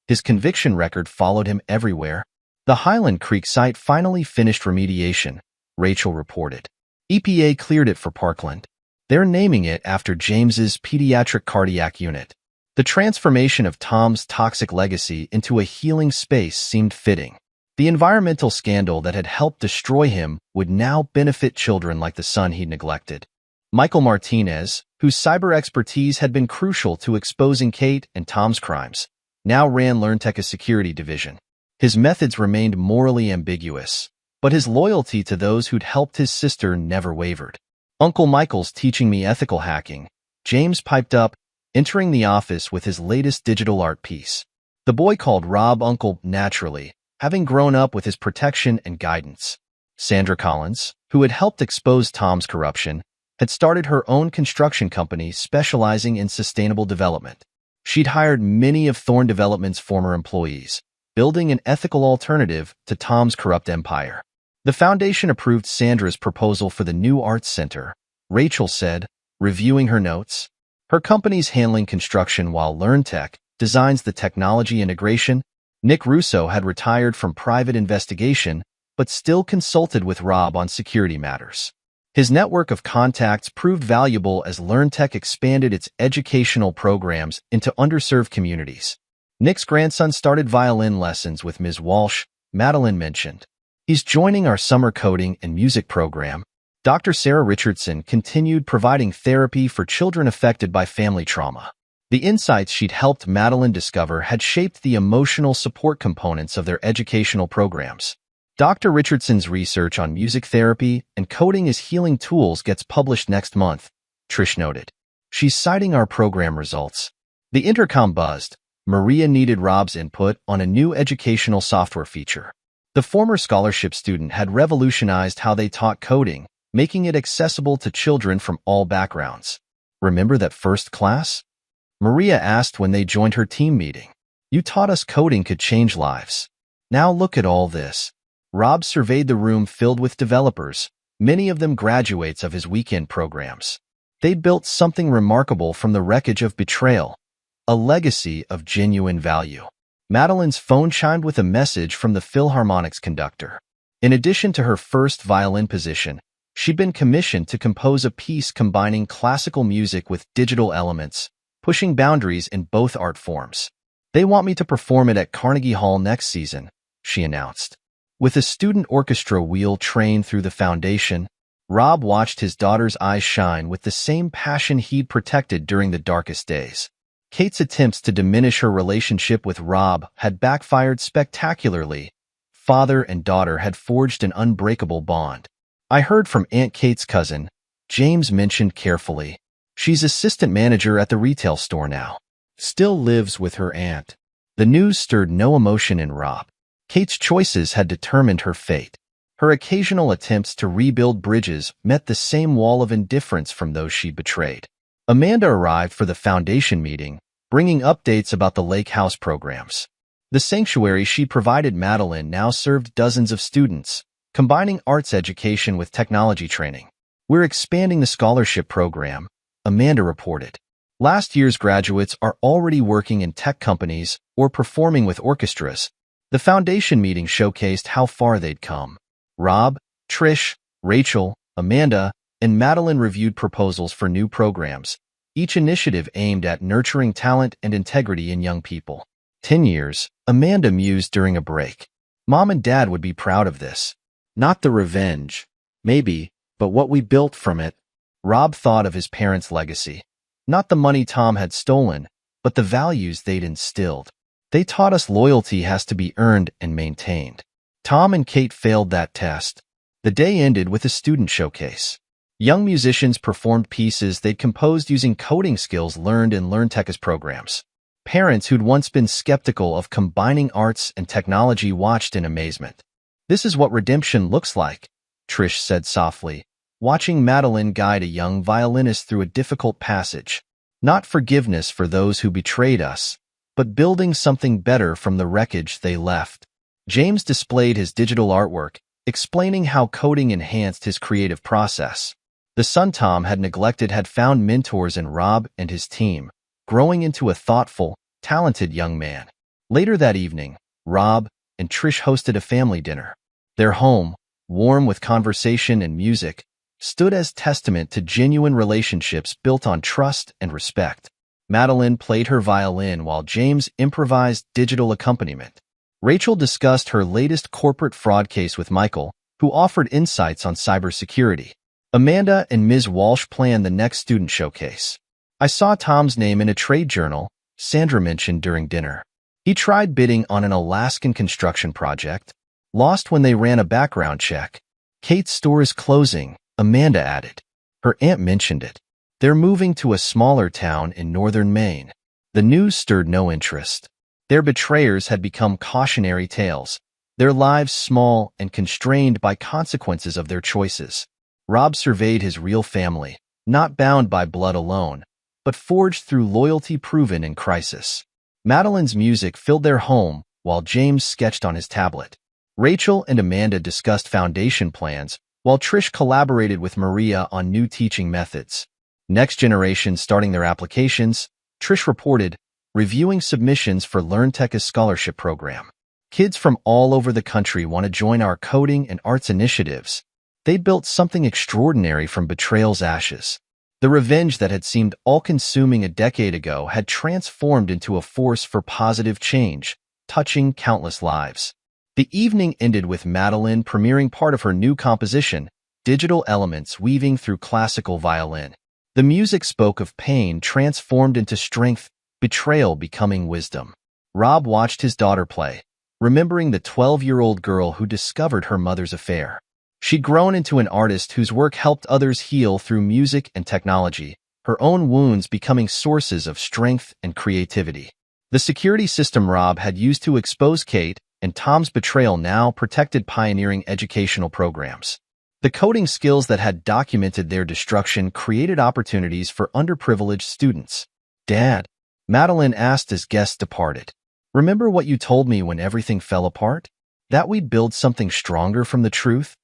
His conviction record followed him everywhere. The Highland Creek site finally finished remediation, Rachel reported. EPA cleared it for Parkland. They're naming it after James's pediatric cardiac unit. The transformation of Tom's toxic legacy into a healing space seemed fitting. The environmental scandal that had helped destroy him would now benefit children like the son he'd neglected. Michael Martinez, whose cyber expertise had been crucial to exposing Kate and Tom's crimes, now ran LearnTech's security division. His methods remained morally ambiguous, but his loyalty to those who'd helped his sister never wavered. "Uncle Michael's teaching me ethical hacking," James piped up, entering the office with his latest digital art piece. The boy called Rob Uncle naturally, having grown up with his protection and guidance. Sandra Collins, who had helped expose Tom's corruption, had started her own construction company specializing in sustainable development. She'd hired many of Thorne Development's former employees, building an ethical alternative to Tom's corrupt empire. The foundation approved Sandra's proposal for the new arts center, Rachel said, reviewing her notes. Her company's handling construction while LearnTech designs the technology integration. Nick Russo had retired from private investigation, but still consulted with Rob on security matters. His network of contacts proved valuable as LearnTech expanded its educational programs into underserved communities. Nick's grandson started violin lessons with Ms. Walsh, Madeline mentioned. "He's joining our summer coding and music program." Dr. Sarah Richardson continued providing therapy for children affected by family trauma. The insights she'd helped Madeline discover had shaped the emotional support components of their educational programs. Dr. Richardson's research on music therapy and coding as healing tools gets published next month, Trish noted. "She's citing our program results." The intercom buzzed. Maria needed Rob's input on a new educational software feature. The former scholarship student had revolutionized how they taught coding, making it accessible to children from all backgrounds. Remember that first class? Maria asked when they joined her team meeting. You taught us coding could change lives. Now look at all this. Rob surveyed the room filled with developers, many of them graduates of his weekend programs. They built something remarkable from the wreckage of betrayal, a legacy of genuine value. Madeline's phone chimed with a message from the Philharmonic's conductor. In addition to her first violin position, she'd been commissioned to compose a piece combining classical music with digital elements, pushing boundaries in both art forms. They want me to perform it at Carnegie Hall next season, she announced. With a student orchestra wheel trained through the foundation, Rob watched his daughter's eyes shine with the same passion he'd protected during the darkest days. Kate's attempts to diminish her relationship with Rob had backfired spectacularly. Father and daughter had forged an unbreakable bond. I heard from Aunt Kate's cousin, James mentioned carefully. She's assistant manager at the retail store now. Still lives with her aunt. The news stirred no emotion in Rob. Kate's choices had determined her fate. Her occasional attempts to rebuild bridges met the same wall of indifference from those she'd betrayed. Amanda arrived for the foundation meeting, bringing updates about the Lake House programs. The sanctuary she provided Madeline now served dozens of students, combining arts education with technology training. We're expanding the scholarship program, Amanda reported. Last year's graduates are already working in tech companies or performing with orchestras. The foundation meeting showcased how far they'd come. Rob, Trish, Rachel, Amanda, and Madeline reviewed proposals for new programs, each initiative aimed at nurturing talent and integrity in young people. 10 years, Amanda mused during a break. Mom and Dad would be proud of this. Not the revenge, maybe, but what we built from it. Rob thought of his parents' legacy. Not the money Tom had stolen, but the values they'd instilled. They taught us loyalty has to be earned and maintained. Tom and Kate failed that test. The day ended with a student showcase. Young musicians performed pieces they'd composed using coding skills learned in LearnTech's programs. Parents who'd once been skeptical of combining arts and technology watched in amazement. This is what redemption looks like, Trish said softly, watching Madeline guide a young violinist through a difficult passage. Not forgiveness for those who betrayed us, but building something better from the wreckage they left. James displayed his digital artwork, explaining how coding enhanced his creative process. The son Tom had neglected had found mentors in Rob and his team, growing into a thoughtful, talented young man. Later that evening, Rob and Trish hosted a family dinner. Their home, warm with conversation and music, stood as testament to genuine relationships built on trust and respect. Madeline played her violin while James improvised digital accompaniment. Rachel discussed her latest corporate fraud case with Michael, who offered insights on cybersecurity. Amanda and Ms. Walsh planned the next student showcase. I saw Tom's name in a trade journal, Sandra mentioned during dinner. He tried bidding on an Alaskan construction project, lost when they ran a background check. Kate's store is closing, Amanda added. Her aunt mentioned it. They're moving to a smaller town in northern Maine. The news stirred no interest. Their betrayers had become cautionary tales, their lives small and constrained by consequences of their choices. Rob surveyed his real family, not bound by blood alone, but forged through loyalty proven in crisis. Madeline's music filled their home while James sketched on his tablet. Rachel and Amanda discussed foundation plans, while Trish collaborated with Maria on new teaching methods. Next generation starting their applications, Trish reported, reviewing submissions for LearnTech's scholarship program. Kids from all over the country want to join our coding and arts initiatives. They built something extraordinary from betrayal's ashes. The revenge that had seemed all-consuming a decade ago had transformed into a force for positive change, touching countless lives. The evening ended with Madeline premiering part of her new composition, Digital Elements Weaving Through Classical Violin. The music spoke of pain transformed into strength, betrayal becoming wisdom. Rob watched his daughter play, remembering the 12-year-old girl who discovered her mother's affair. She'd grown into an artist whose work helped others heal through music and technology, her own wounds becoming sources of strength and creativity. The security system Rob had used to expose Kate and Tom's betrayal now protected pioneering educational programs. The coding skills that had documented their destruction created opportunities for underprivileged students. Dad, Madeline asked as guests departed. Remember what you told me when everything fell apart? That we'd build something stronger from the truth?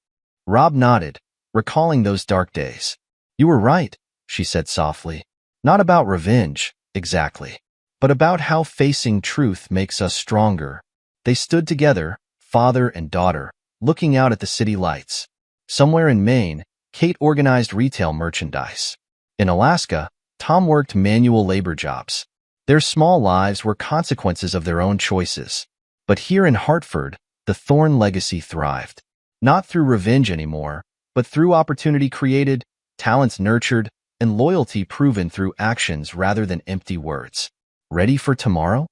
Rob nodded, recalling those dark days. You were right, she said softly. Not about revenge, exactly, but about how facing truth makes us stronger. They stood together, father and daughter, looking out at the city lights. Somewhere in Maine, Kate organized retail merchandise. In Alaska, Tom worked manual labor jobs. Their small lives were consequences of their own choices. But here in Hartford, the Thorne legacy thrived. Not through revenge anymore, but through opportunity created, talents nurtured, and loyalty proven through actions rather than empty words. Ready for tomorrow?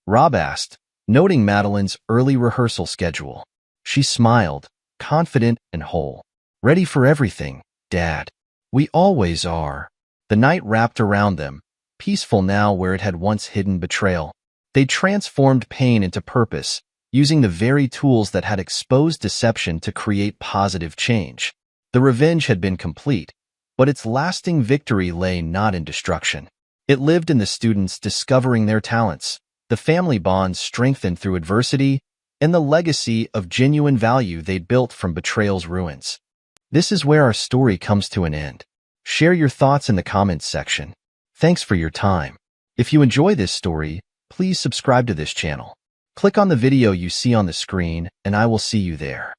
Rob asked, noting Madeline's early rehearsal schedule. She smiled, confident and whole. Ready for everything, Dad. We always are. The night wrapped around them, peaceful now where it had once hidden betrayal. They transformed pain into purpose, using the very tools that had exposed deception to create positive change. The revenge had been complete, but its lasting victory lay not in destruction. It lived in the students discovering their talents, the family bonds strengthened through adversity, and the legacy of genuine value they'd built from betrayal's ruins. This is where our story comes to an end. Share your thoughts in the comments section. Thanks for your time. If you enjoy this story, please subscribe to this channel. Click on the video you see on the screen, and I will see you there.